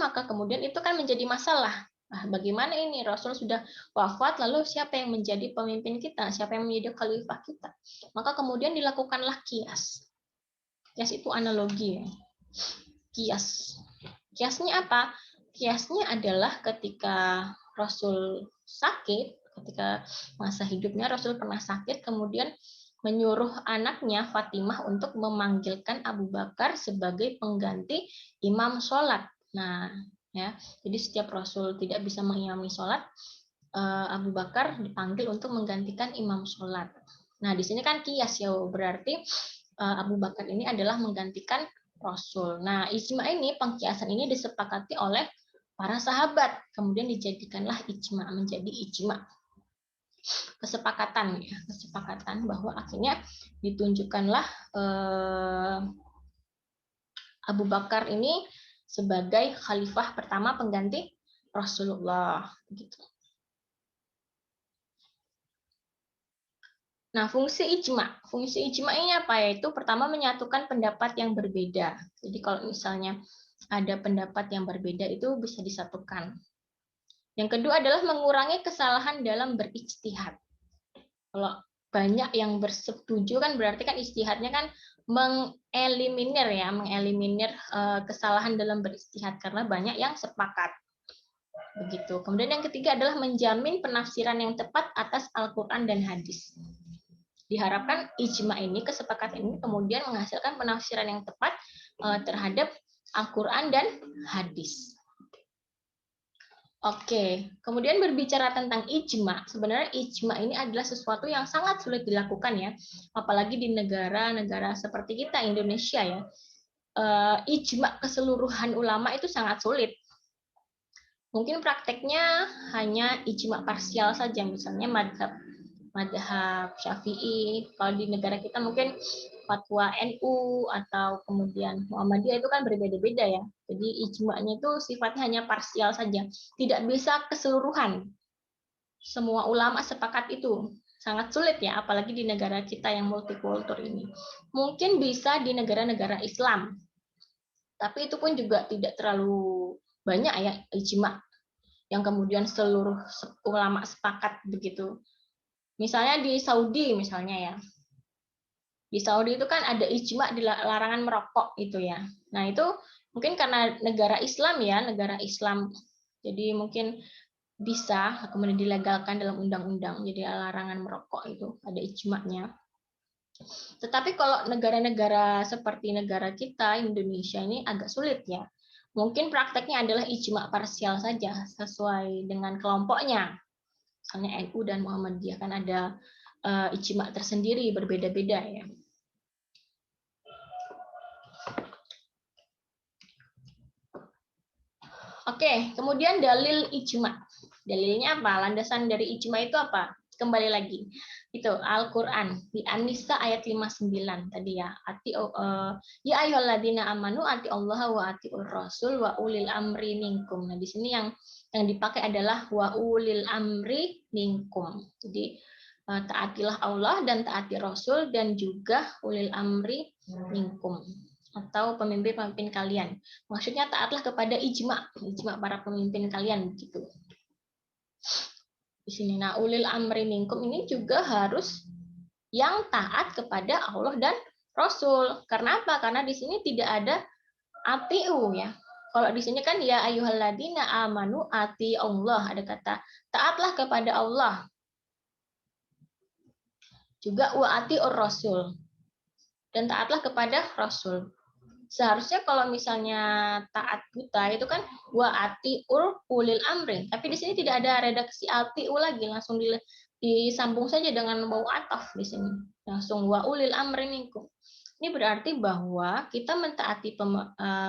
itu kan menjadi masalah. Nah, bagaimana ini Rasul sudah wafat, lalu siapa yang menjadi pemimpin kita? Siapa yang menjadi khalifah kita? Maka kemudian dilakukanlah kias. Kias itu analogi ya. Kias. Kiasnya apa? Kiasnya adalah ketika Rasul sakit, ketika masa hidupnya Rasul pernah sakit, kemudian menyuruh anaknya Fatimah untuk memanggilkan Abu Bakar sebagai pengganti imam sholat. Nah, ya, jadi setiap Rasul tidak bisa mengimami sholat, Abu Bakar dipanggil untuk menggantikan imam sholat. Nah, di sini kan kias ya, berarti Abu Bakar ini adalah menggantikan Rasul. Nah, ijma ini, pengkiasan ini disepakati oleh para sahabat, kemudian dijadikanlah ijma, menjadi ijma. Kesepakatan ya, kesepakatan bahwa akhirnya ditunjukkanlah Abu Bakar ini sebagai khalifah pertama pengganti Rasulullah gitu. Nah, fungsi ijma ini apa? Yaitu pertama menyatukan pendapat yang berbeda. Jadi kalau misalnya ada pendapat yang berbeda itu bisa disatukan. Yang kedua adalah mengurangi kesalahan dalam berijtihad. Kalau banyak yang bersetuju kan berarti kan ijtihadnya kan mengeliminir kesalahan dalam berijtihad karena banyak yang sepakat. Begitu. Kemudian yang ketiga adalah menjamin penafsiran yang tepat atas Al-Qur'an dan hadis. Diharapkan ijma ini, kesepakatan ini kemudian menghasilkan penafsiran yang tepat terhadap Al-Quran dan hadis. Oke, kemudian berbicara tentang ijma, sebenarnya ijma ini adalah sesuatu yang sangat sulit dilakukan ya, apalagi di negara-negara seperti kita Indonesia ya. Ijma keseluruhan ulama itu sangat sulit. Mungkin prakteknya hanya ijma parsial saja, misalnya madhab Syafi'i. Kalau di negara kita mungkin fatwa NU atau kemudian Muhammadiyah itu kan berbeda-beda ya. Jadi ijma'nya itu sifatnya hanya parsial saja, tidak bisa keseluruhan. Semua ulama sepakat itu. Sangat sulit ya, apalagi di negara kita yang multikultur ini. Mungkin bisa di negara-negara Islam, tapi itu pun juga tidak terlalu banyak ya ijma yang kemudian seluruh ulama sepakat begitu. Misalnya di Saudi misalnya ya. Di Saudi itu kan ada ijma di larangan merokok itu ya. Nah, itu mungkin karena negara Islam ya, negara Islam. Jadi mungkin bisa kemudian dilegalkan dalam undang-undang, jadi larangan merokok itu ada ijma'nya. Tetapi kalau negara-negara seperti negara kita, Indonesia ini agak sulit ya. Mungkin prakteknya adalah ijma' parsial saja sesuai dengan kelompoknya. Misalnya NU dan Muhammadiyah kan ada ijma' tersendiri berbeda-beda ya. Oke, kemudian dalil ijma'. Dalilnya apa? Landasan dari ijma' itu apa? Kembali lagi. Itu Al-Qur'an di An-Nisa ayat 59 tadi ya. Ya ayyuhalladzina amanu ati Allah wa atiur rasul wa ulil amri minkum. Nah, di sini yang dipakai adalah wa ulil amri minkum. Jadi taatilah Allah dan taati Rasul dan juga ulil amri minkum atau pemimpin-pemimpin kalian. Maksudnya taatlah kepada ijma para pemimpin kalian gitu. Di sini nah ulil amri minkum ini juga harus yang taat kepada Allah dan Rasul. Karena apa? Karena di sini tidak ada atiu ya. Kalau di sini kan ya ayyuhalladzina amanu ati Allah, ada kata taatlah kepada Allah. Juga wa atiur rasul. Dan taatlah kepada Rasul. Seharusnya kalau misalnya taat buta itu kan wa atiur ulil amri, tapi di sini tidak ada redaksi atiu lagi, langsung disambung saja dengan bau ataf di sini. Langsung wa ulil amri minkum. Ini berarti bahwa kita mentaati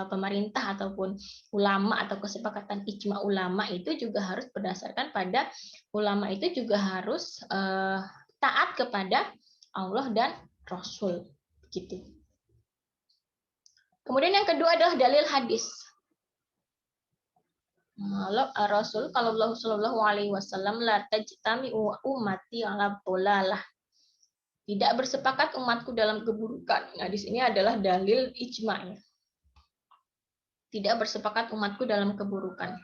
pemerintah ataupun ulama atau kesepakatan ijma ulama itu juga harus berdasarkan pada ulama itu juga harus taat kepada Allah dan Rasul gitu. Kemudian yang kedua adalah dalil hadis. Rasul kalau Allah Shallallahu Alaihi Wasallam la tajtami ummati ala dolalah. Tidak bersepakat umatku dalam keburukan. Nah, di sini adalah dalil ijma'. Tidak bersepakat umatku dalam keburukan.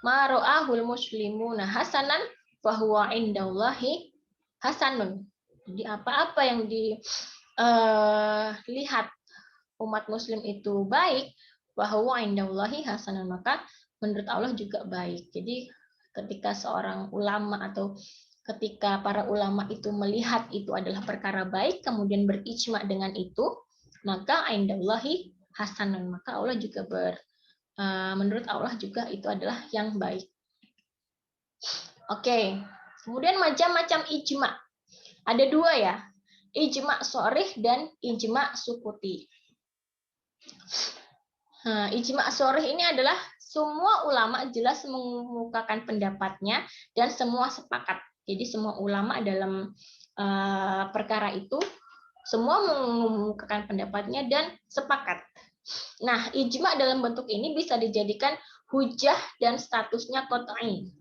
Ma ra'ahul muslimuna hasanan fahuwa indallahi hasanun. Jadi apa-apa yang dilihat umat muslim itu baik, bahwa indallahi hasanun, maka menurut Allah juga baik. Jadi ketika seorang ulama atau ketika para ulama itu melihat itu adalah perkara baik, kemudian berijma dengan itu, maka indallahi hasanun, maka Allah juga menurut Allah juga itu adalah yang baik. Oke, kemudian macam-macam ijma. Ada dua ya, ijma shorih dan ijma sukuti. Nah, ijma shorih ini adalah semua ulama jelas mengemukakan pendapatnya dan semua sepakat. Jadi semua ulama dalam perkara itu semua mengemukakan pendapatnya dan sepakat. Nah, ijma dalam bentuk ini bisa dijadikan hujah dan statusnya qat'i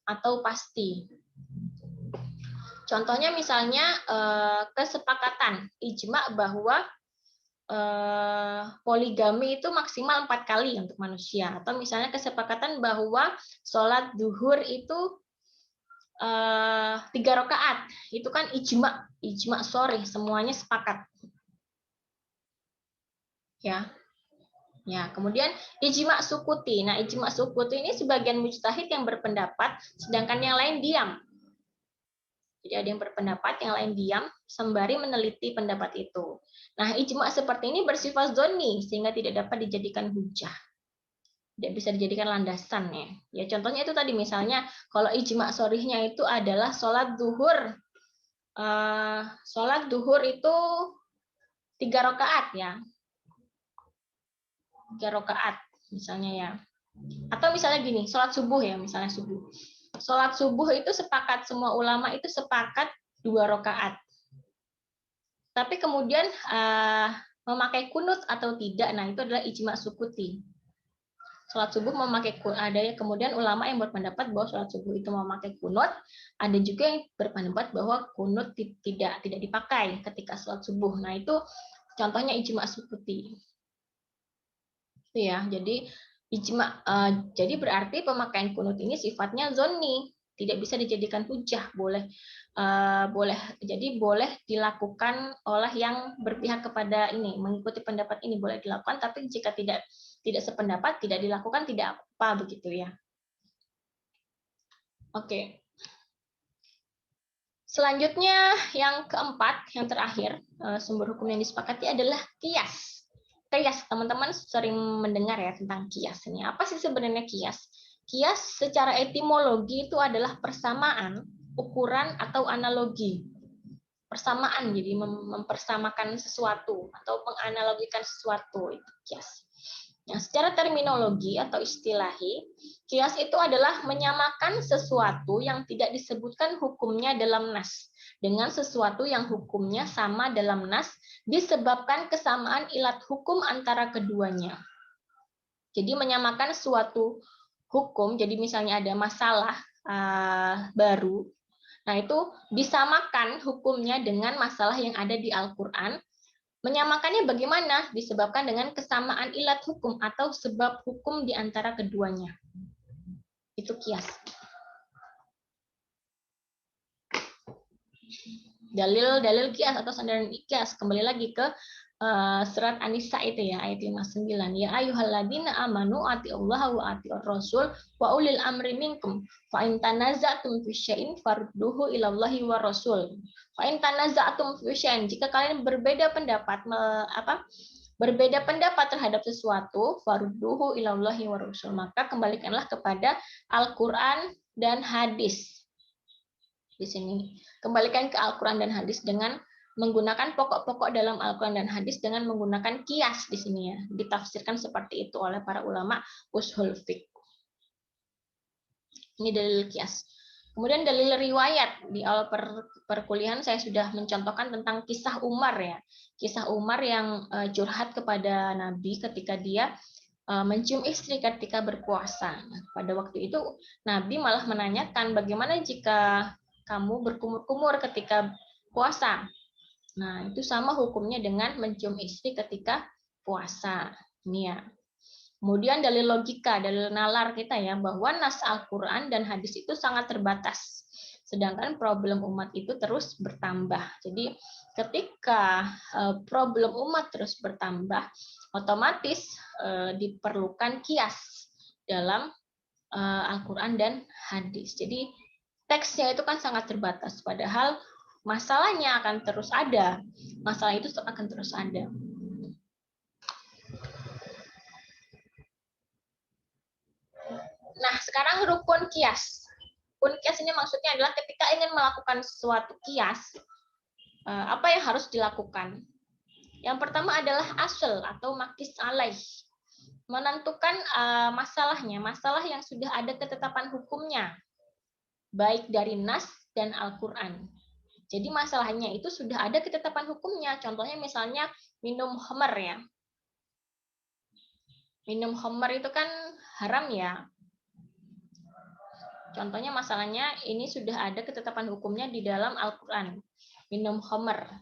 atau pasti. Contohnya misalnya kesepakatan ijma bahwa poligami itu maksimal 4 kali untuk manusia, atau misalnya kesepakatan bahwa sholat duhur itu 3 rakaat, itu kan ijma shorih, semuanya sepakat ya. Ya, kemudian ijma sukuti. Nah, ijma sukuti ini sebagian mujtahid yang berpendapat, sedangkan yang lain diam. Jadi ada yang berpendapat, yang lain diam, sembari meneliti pendapat itu. Nah, ijma seperti ini bersifat zonni, sehingga tidak dapat dijadikan hujah. Tidak bisa dijadikan landasan ya. Ya, contohnya itu tadi misalnya, kalau ijma shorihnya itu adalah sholat duhur. Sholat duhur itu 3 rakaat ya. 3 rakaat misalnya ya. Atau misalnya gini, sholat subuh ya, misalnya subuh. Sholat subuh itu sepakat, semua ulama itu sepakat 2 rakaat. Tapi kemudian memakai kunut atau tidak, nah itu adalah ijma sukuti. Sholat subuh memakai kunut, ada kemudian ulama yang berpendapat bahwa sholat subuh itu memakai kunut, ada juga yang berpendapat bahwa kunut tidak dipakai ketika sholat subuh. Nah itu contohnya ijma sukuti. Itu ya, jadi ijma, jadi berarti pemakaian kunut ini sifatnya zonni, tidak bisa dijadikan hujah, boleh dilakukan oleh yang berpihak kepada ini, mengikuti pendapat ini boleh dilakukan, tapi jika tidak sependapat, tidak dilakukan, tidak apa begitu ya. Oke. Selanjutnya yang keempat, yang terakhir, sumber hukum yang disepakati adalah kias. Kias, teman-teman sering mendengar ya tentang kias ini. Apa sih sebenarnya kias? Kias secara etimologi itu adalah persamaan, ukuran, atau analogi. Persamaan, jadi mempersamakan sesuatu atau menganalogikan sesuatu, itu kias. Nah, secara terminologi atau istilahi, kias itu adalah menyamakan sesuatu yang tidak disebutkan hukumnya dalam nas dengan sesuatu yang hukumnya sama dalam nas disebabkan kesamaan ilat hukum antara keduanya. Jadi menyamakan suatu hukum, jadi misalnya ada masalah baru, nah itu disamakan hukumnya dengan masalah yang ada di Al-Quran. Menyamakannya bagaimana? Disebabkan dengan kesamaan ilat hukum atau sebab hukum di antara keduanya. Itu kias. Dalil kias atau sandaran kias. Kembali lagi ke surat An-Nisa itu ya, ayat 59. Ya ayyuhalladzina amanu atiullaha wa atiur rasul wa ulil amri minkum fa in tanaza'tum fi syai'in farudduhu ilallahi wa rasul. Fa in tanaza'tum fi syai'in, jika kalian berbeda pendapat terhadap sesuatu, farudduhu ilallahi wa rasul, maka kembalikanlah kepada Al-Qur'an dan hadis. Di sini kembalikan ke Al-Qur'an dan hadis dengan menggunakan pokok-pokok dalam Al-Quran dan hadis dengan menggunakan kias di sini ya. Ditafsirkan seperti itu oleh para ulama ushul fiqh. Ini dalil kias. Kemudian dalil riwayat. Di awal perkuliahan saya sudah mencontohkan tentang kisah Umar ya. Kisah Umar yang curhat kepada Nabi ketika dia mencium istri ketika berpuasa. Nah, pada waktu itu Nabi malah menanyakan bagaimana jika kamu berkumur-kumur ketika puasa. Nah, itu sama hukumnya dengan mencium istri ketika puasa. Ini ya. Kemudian dalil logika, dalil nalar kita ya, bahwa nas Al-Quran dan hadis itu sangat terbatas. Sedangkan problem umat itu terus bertambah. Jadi ketika problem umat terus bertambah, otomatis diperlukan kias dalam Al-Quran dan hadis. Jadi teksnya itu kan sangat terbatas. Padahal masalahnya akan terus ada. Masalah itu akan terus ada. Nah, sekarang rukun kias. Rukun kias ini maksudnya adalah ketika ingin melakukan suatu kias, apa yang harus dilakukan? Yang pertama adalah asal atau makis alaih. Menentukan masalahnya, masalah yang sudah ada ketetapan hukumnya, baik dari nas dan Al-Quran. Jadi masalahnya itu sudah ada ketetapan hukumnya. Contohnya misalnya minum khamar ya. Minum khamar itu kan haram ya. Contohnya masalahnya ini sudah ada ketetapan hukumnya di dalam Al-Quran. Minum khamar.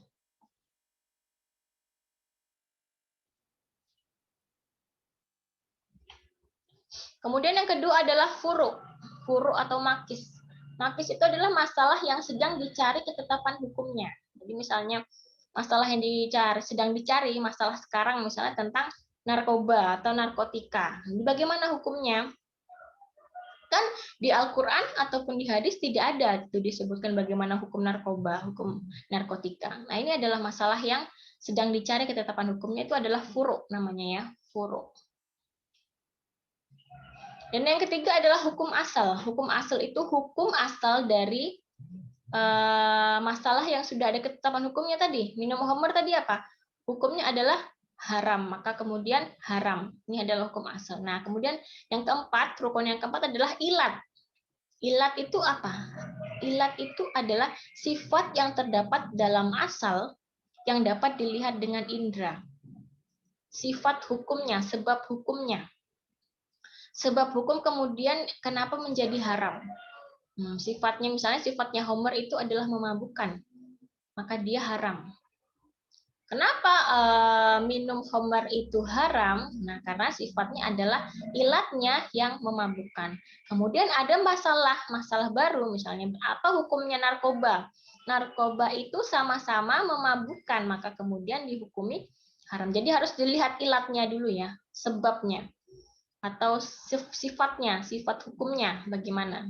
Kemudian yang kedua adalah furu. Furu atau makis. Makis itu adalah masalah yang sedang dicari ketetapan hukumnya. Jadi misalnya masalah yang sedang dicari, masalah sekarang misalnya tentang narkoba atau narkotika. Bagaimana hukumnya? Kan di Al-Quran ataupun di hadis tidak ada itu disebutkan bagaimana hukum narkoba, hukum narkotika. Nah, ini adalah masalah yang sedang dicari ketetapan hukumnya, itu adalah furu namanya ya, furu. Dan yang ketiga adalah hukum asal. Hukum asal itu hukum asal dari masalah yang sudah ada ketetapan hukumnya tadi. Minum khamr tadi apa? Hukumnya adalah haram, maka kemudian haram. Ini adalah hukum asal. Nah, kemudian yang keempat, rukun yang keempat adalah ilat. Ilat itu apa? Ilat itu adalah sifat yang terdapat dalam asal yang dapat dilihat dengan indera. Sifat hukumnya, sebab hukumnya. Sebab hukum kemudian kenapa menjadi haram? Sifatnya misalnya sifatnya khamr itu adalah memabukkan, maka dia haram. Kenapa minum khamr itu haram? Nah, karena sifatnya adalah ilatnya yang memabukkan. Kemudian ada masalah baru, misalnya apa hukumnya narkoba? Narkoba itu sama-sama memabukkan, maka kemudian dihukumi haram. Jadi harus dilihat ilatnya dulu ya, sebabnya atau sifatnya, sifat hukumnya bagaimana.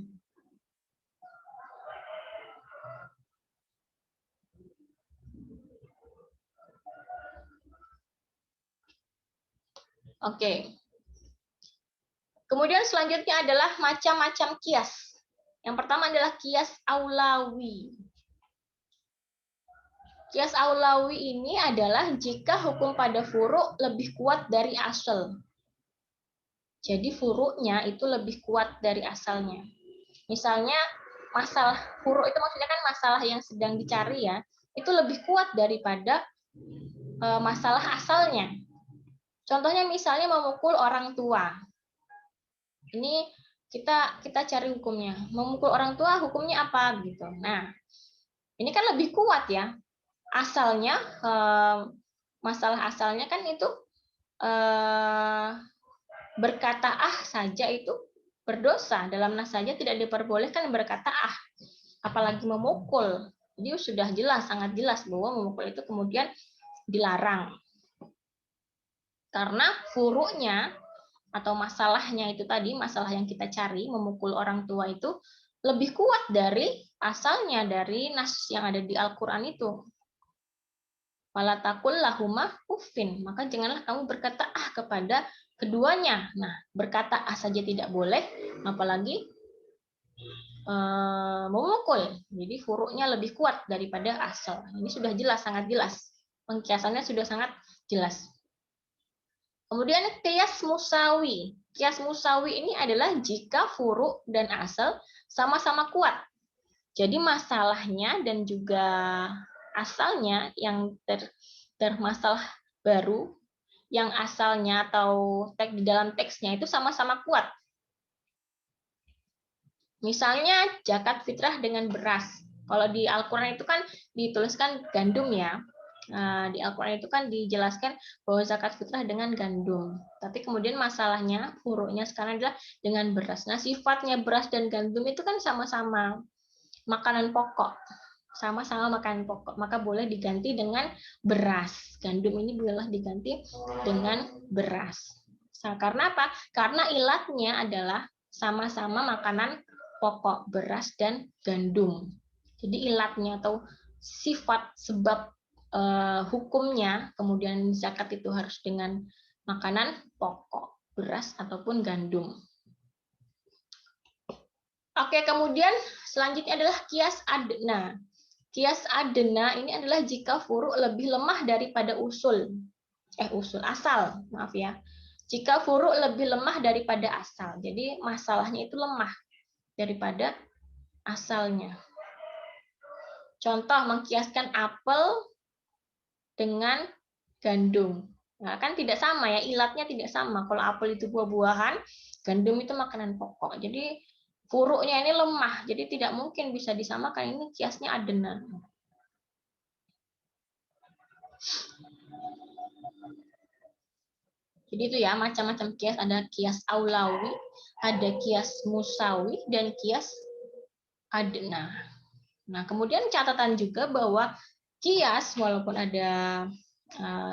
Oke. Kemudian selanjutnya adalah macam-macam kias. Yang pertama adalah kias aulawi. Kias aulawi ini adalah jika hukum pada furu' lebih kuat dari asal. Jadi furu'nya itu lebih kuat dari asalnya. Misalnya masalah furu' itu maksudnya kan masalah yang sedang dicari ya, itu lebih kuat daripada masalah asalnya. Contohnya misalnya memukul orang tua. Ini kita cari hukumnya. Memukul orang tua hukumnya apa gitu. Nah, ini kan lebih kuat ya. Asalnya masalah asalnya kan itu berkata saja itu berdosa. Dalam nas saja tidak diperbolehkan berkata apalagi memukul. Jadi sudah jelas, sangat jelas bahwa memukul itu kemudian dilarang. Karena furu'nya atau masalahnya itu tadi, masalah yang kita cari, memukul orang tua itu lebih kuat dari asalnya, dari nas yang ada di Al-Quran itu. Wala taqul lahuma uffin, maka janganlah kamu berkata kepada keduanya. Nah, berkata saja tidak boleh, apalagi memukul. Jadi furu'nya lebih kuat daripada asal. Ini sudah jelas, sangat jelas. Pengkiasannya sudah sangat jelas. Kemudian kias musawi. Kias musawi ini adalah jika furu' dan asal sama-sama kuat. Jadi masalahnya dan juga asalnya yang termasalah baru, yang asalnya atau teks di dalam teksnya itu sama-sama kuat. Misalnya zakat fitrah dengan beras. Kalau di Al-Quran itu kan dituliskan gandum ya. Nah, di Al-Quran itu kan dijelaskan bahwa zakat fitrah dengan gandum. Tapi kemudian masalahnya, furu'nya sekarang adalah dengan beras. Nah, sifatnya beras dan gandum itu kan sama-sama makanan pokok. Sama-sama makanan pokok. Maka boleh diganti dengan beras. Gandum ini boleh diganti dengan beras. Nah, karena apa? Karena ilatnya adalah sama-sama makanan pokok, beras dan gandum. Jadi ilatnya atau sifat sebab hukumnya, kemudian zakat itu harus dengan makanan pokok, beras ataupun gandum. Oke, kemudian selanjutnya adalah kias adna. Kias adna ini adalah jika furu' lebih lemah daripada asal, maaf ya. Jika furu' lebih lemah daripada asal. Jadi masalahnya itu lemah daripada asalnya. Contoh mengkiaskan apel dengan gandum. Nah, kan tidak sama ya, ilatnya tidak sama. Kalau apel itu buah-buahan, gandum itu makanan pokok. Jadi furu'nya ini lemah, jadi tidak mungkin bisa disamakan. Ini kiasnya adna. Jadi itu ya, macam-macam kias. Ada kias aulawi, ada kias musawi, dan kias adna. Nah, kemudian catatan juga bahwa kias, walaupun ada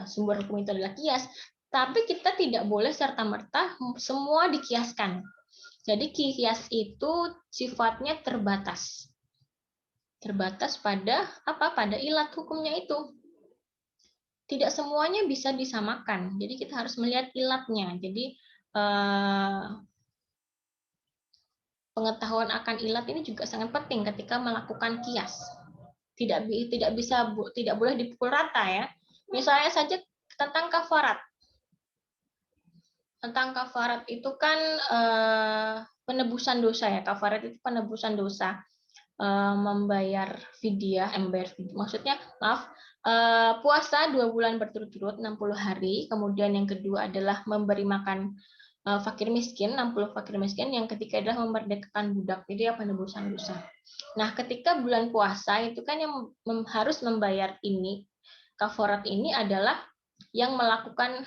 sumber hukum itu adalah kias, tapi kita tidak boleh serta-merta semua dikiaskan. Jadi kias itu sifatnya terbatas. Terbatas pada apa? Pada ilat hukumnya itu. Tidak semuanya bisa disamakan. Jadi kita harus melihat ilatnya. Jadi pengetahuan akan ilat ini juga sangat penting ketika melakukan kias. Tidak boleh dipukul rata ya. Misalnya saja tentang kafarat. Tentang kafarat itu kan penebusan dosa ya. Kafarat itu penebusan dosa. Membayar fidyah, maksudnya maaf, puasa 2 bulan berturut-turut 60 hari. Kemudian yang kedua adalah memberi makan fakir miskin, 60 fakir miskin. Yang ketiga adalah memerdekakan budak. Jadi ya penebusan dosa. Nah, ketika bulan puasa itu kan yang harus membayar ini, kafarat ini adalah yang melakukan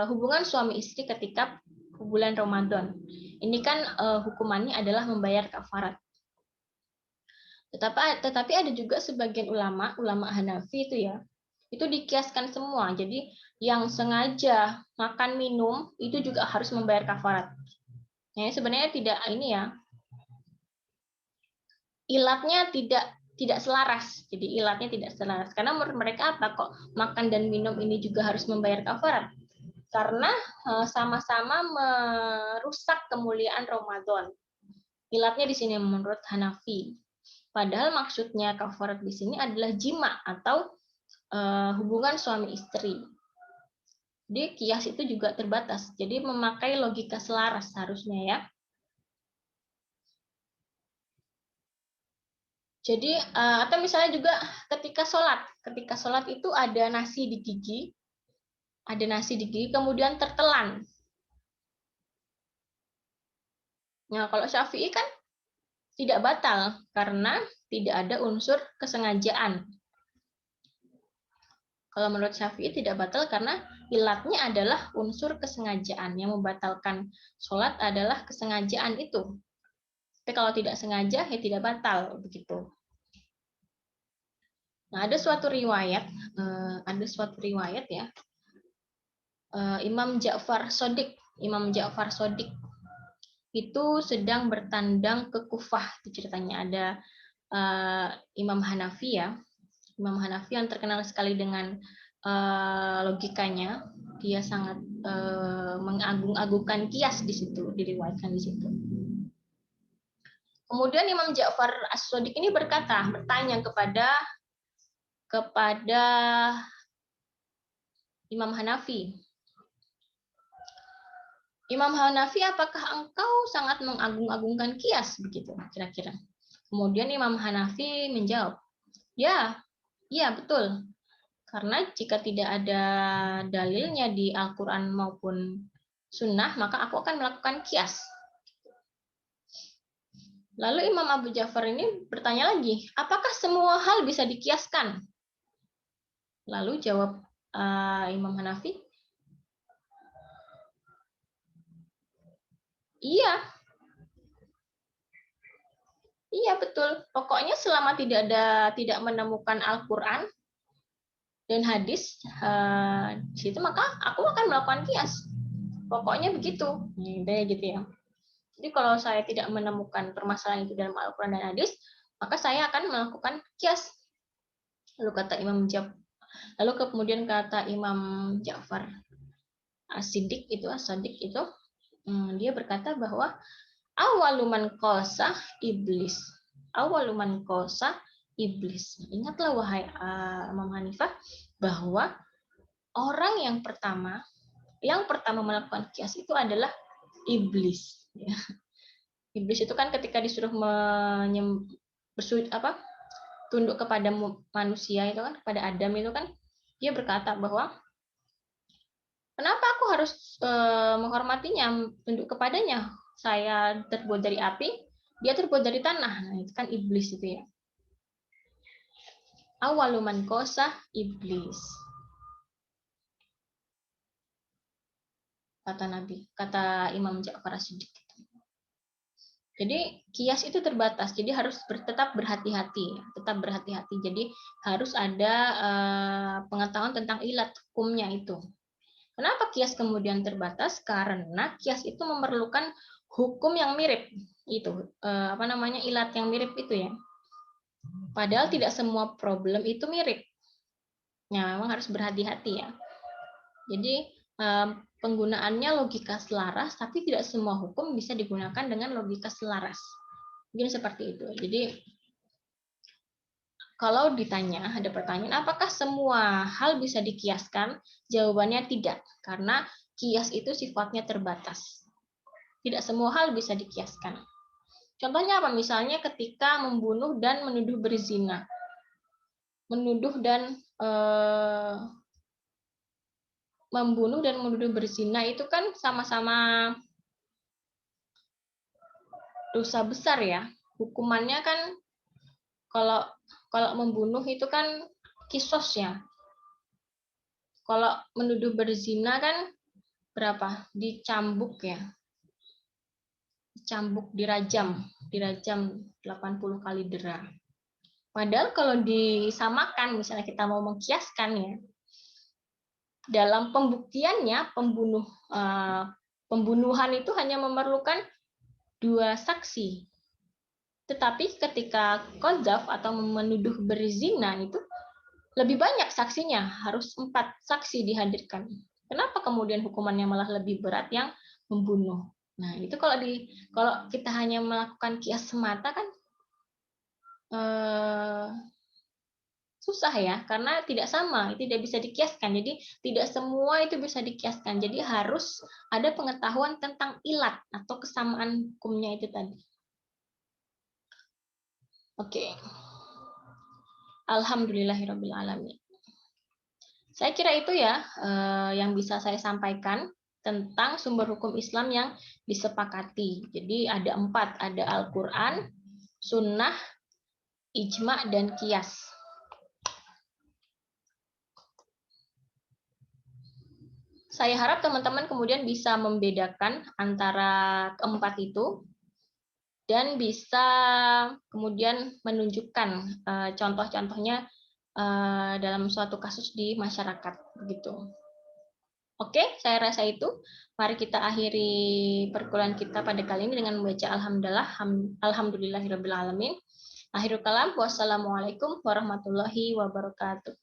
hubungan suami istri ketika bulan Ramadan. Ini kan hukumannya adalah membayar kafarat. Tetapi ada juga sebagian ulama Hanafi itu ya, itu dikiaskan semua. Jadi yang sengaja makan minum itu juga harus membayar kafarat. Nah, sebenarnya tidak ini ya, ilatnya tidak selaras. Jadi ilatnya tidak selaras. Karena menurut mereka apa kok makan dan minum ini juga harus membayar kafarat? Karena sama-sama merusak kemuliaan Ramadan. Ilatnya di sini menurut Hanafi. Padahal maksudnya kafarat di sini adalah jima atau hubungan suami istri. Jadi kias itu juga terbatas. Jadi memakai logika selaras harusnya ya. Jadi atau misalnya juga ketika sholat itu ada nasi di gigi, kemudian tertelan. Nah kalau Syafi'i kan tidak batal karena tidak ada unsur kesengajaan. Kalau menurut Syafi'i tidak batal karena ilatnya adalah unsur kesengajaan. Yang membatalkan sholat adalah kesengajaan itu. Tapi kalau tidak sengaja ya tidak batal begitu. Nah, ada suatu riwayat ya. Imam Ja'far Shodiq itu sedang bertandang ke Kufah. Itu ceritanya ada Imam Hanafi ya. Imam Hanafi yang terkenal sekali dengan logikanya. Dia sangat mengagung-agungkan kias di situ, diriwayatkan di situ. Kemudian Imam Ja'far As-Shodiq ini bertanya kepada Imam Hanafi. Imam Hanafi, apakah engkau sangat mengagung-agungkan kias begitu kira-kira? Kemudian Imam Hanafi menjawab, ya, iya betul. Karena jika tidak ada dalilnya di Al-Quran maupun Sunnah, maka aku akan melakukan kias. Lalu Imam Abu Ja'far ini bertanya lagi, apakah semua hal bisa dikiaskan? Lalu jawab Imam Hanafi, iya. Iya betul. Pokoknya selama tidak menemukan Al-Quran dan hadis di situ, maka aku akan melakukan kias. Pokoknya begitu. Gitu ya. Jadi kalau saya tidak menemukan permasalahan itu dalam Al-Quran dan hadis, maka saya akan melakukan kias. Lalu kemudian kata Imam Ja'far As-Siddiq itu, dia berkata bahwa awaluman qasah iblis. Awaluman qasah iblis. Ingatlah wahai Imam Hanifah bahwa orang yang pertama melakukan kias itu adalah iblis. Iblis itu kan ketika disuruh tunduk kepada manusia itu kan, kepada Adam itu kan, dia berkata bahwa kenapa aku harus menghormatinya, tunduk kepadanya? Saya terbuat dari api, dia terbuat dari tanah. Nah, itu kan iblis itu ya. Awaluman qasah iblis. Kata Imam Ja'far As-Siddiq. Jadi kias itu terbatas, jadi harus tetap berhati-hati. Jadi harus ada pengetahuan tentang ilat hukumnya itu. Kenapa kias kemudian terbatas? Karena kias itu memerlukan hukum yang mirip. Itu ilat yang mirip itu ya. Padahal tidak semua problem itu mirip. Ya, memang harus berhati-hati ya. Jadi penggunaannya logika selaras, tapi tidak semua hukum bisa digunakan dengan logika selaras. Mungkin seperti itu. Jadi kalau ada pertanyaan, apakah semua hal bisa dikiaskan? Jawabannya tidak, karena kias itu sifatnya terbatas. Tidak semua hal bisa dikiaskan. Contohnya apa? Misalnya ketika membunuh dan menuduh berzina. Membunuh dan menuduh berzina itu kan sama-sama dosa besar ya. Hukumannya kan kalau membunuh itu kan kisos ya. Kalau menuduh berzina kan berapa? Dicambuk ya. Dicambuk, dirajam 80 kali dera. Padahal kalau disamakan, misalnya kita mau mengkiaskan ya, dalam pembuktiannya pembunuhan itu hanya memerlukan 2 saksi. Tetapi ketika qadzaf atau menuduh berzina itu lebih banyak saksinya, harus 4 saksi dihadirkan. Kenapa kemudian hukumannya malah lebih berat yang membunuh? Nah, itu kalau kita hanya melakukan kias semata kan susah ya, karena tidak sama, tidak bisa dikiaskan. Jadi tidak semua itu bisa dikiaskan. Jadi harus ada pengetahuan tentang ilat atau kesamaan hukumnya itu tadi. Oke. Alhamdulillahirabbil alamin. Saya kira itu ya yang bisa saya sampaikan tentang sumber hukum Islam yang disepakati. Jadi ada 4, ada Al-Quran, Sunnah, Ijma, dan Qiyas. Saya harap teman-teman kemudian bisa membedakan antara keempat itu dan bisa kemudian menunjukkan contoh-contohnya dalam suatu kasus di masyarakat begitu. Oke, saya rasa itu. Mari kita akhiri perkuliahan kita pada kali ini dengan membaca alhamdulillahirabbil alamin. Akhirul kalam, wassalamualaikum warahmatullahi wabarakatuh.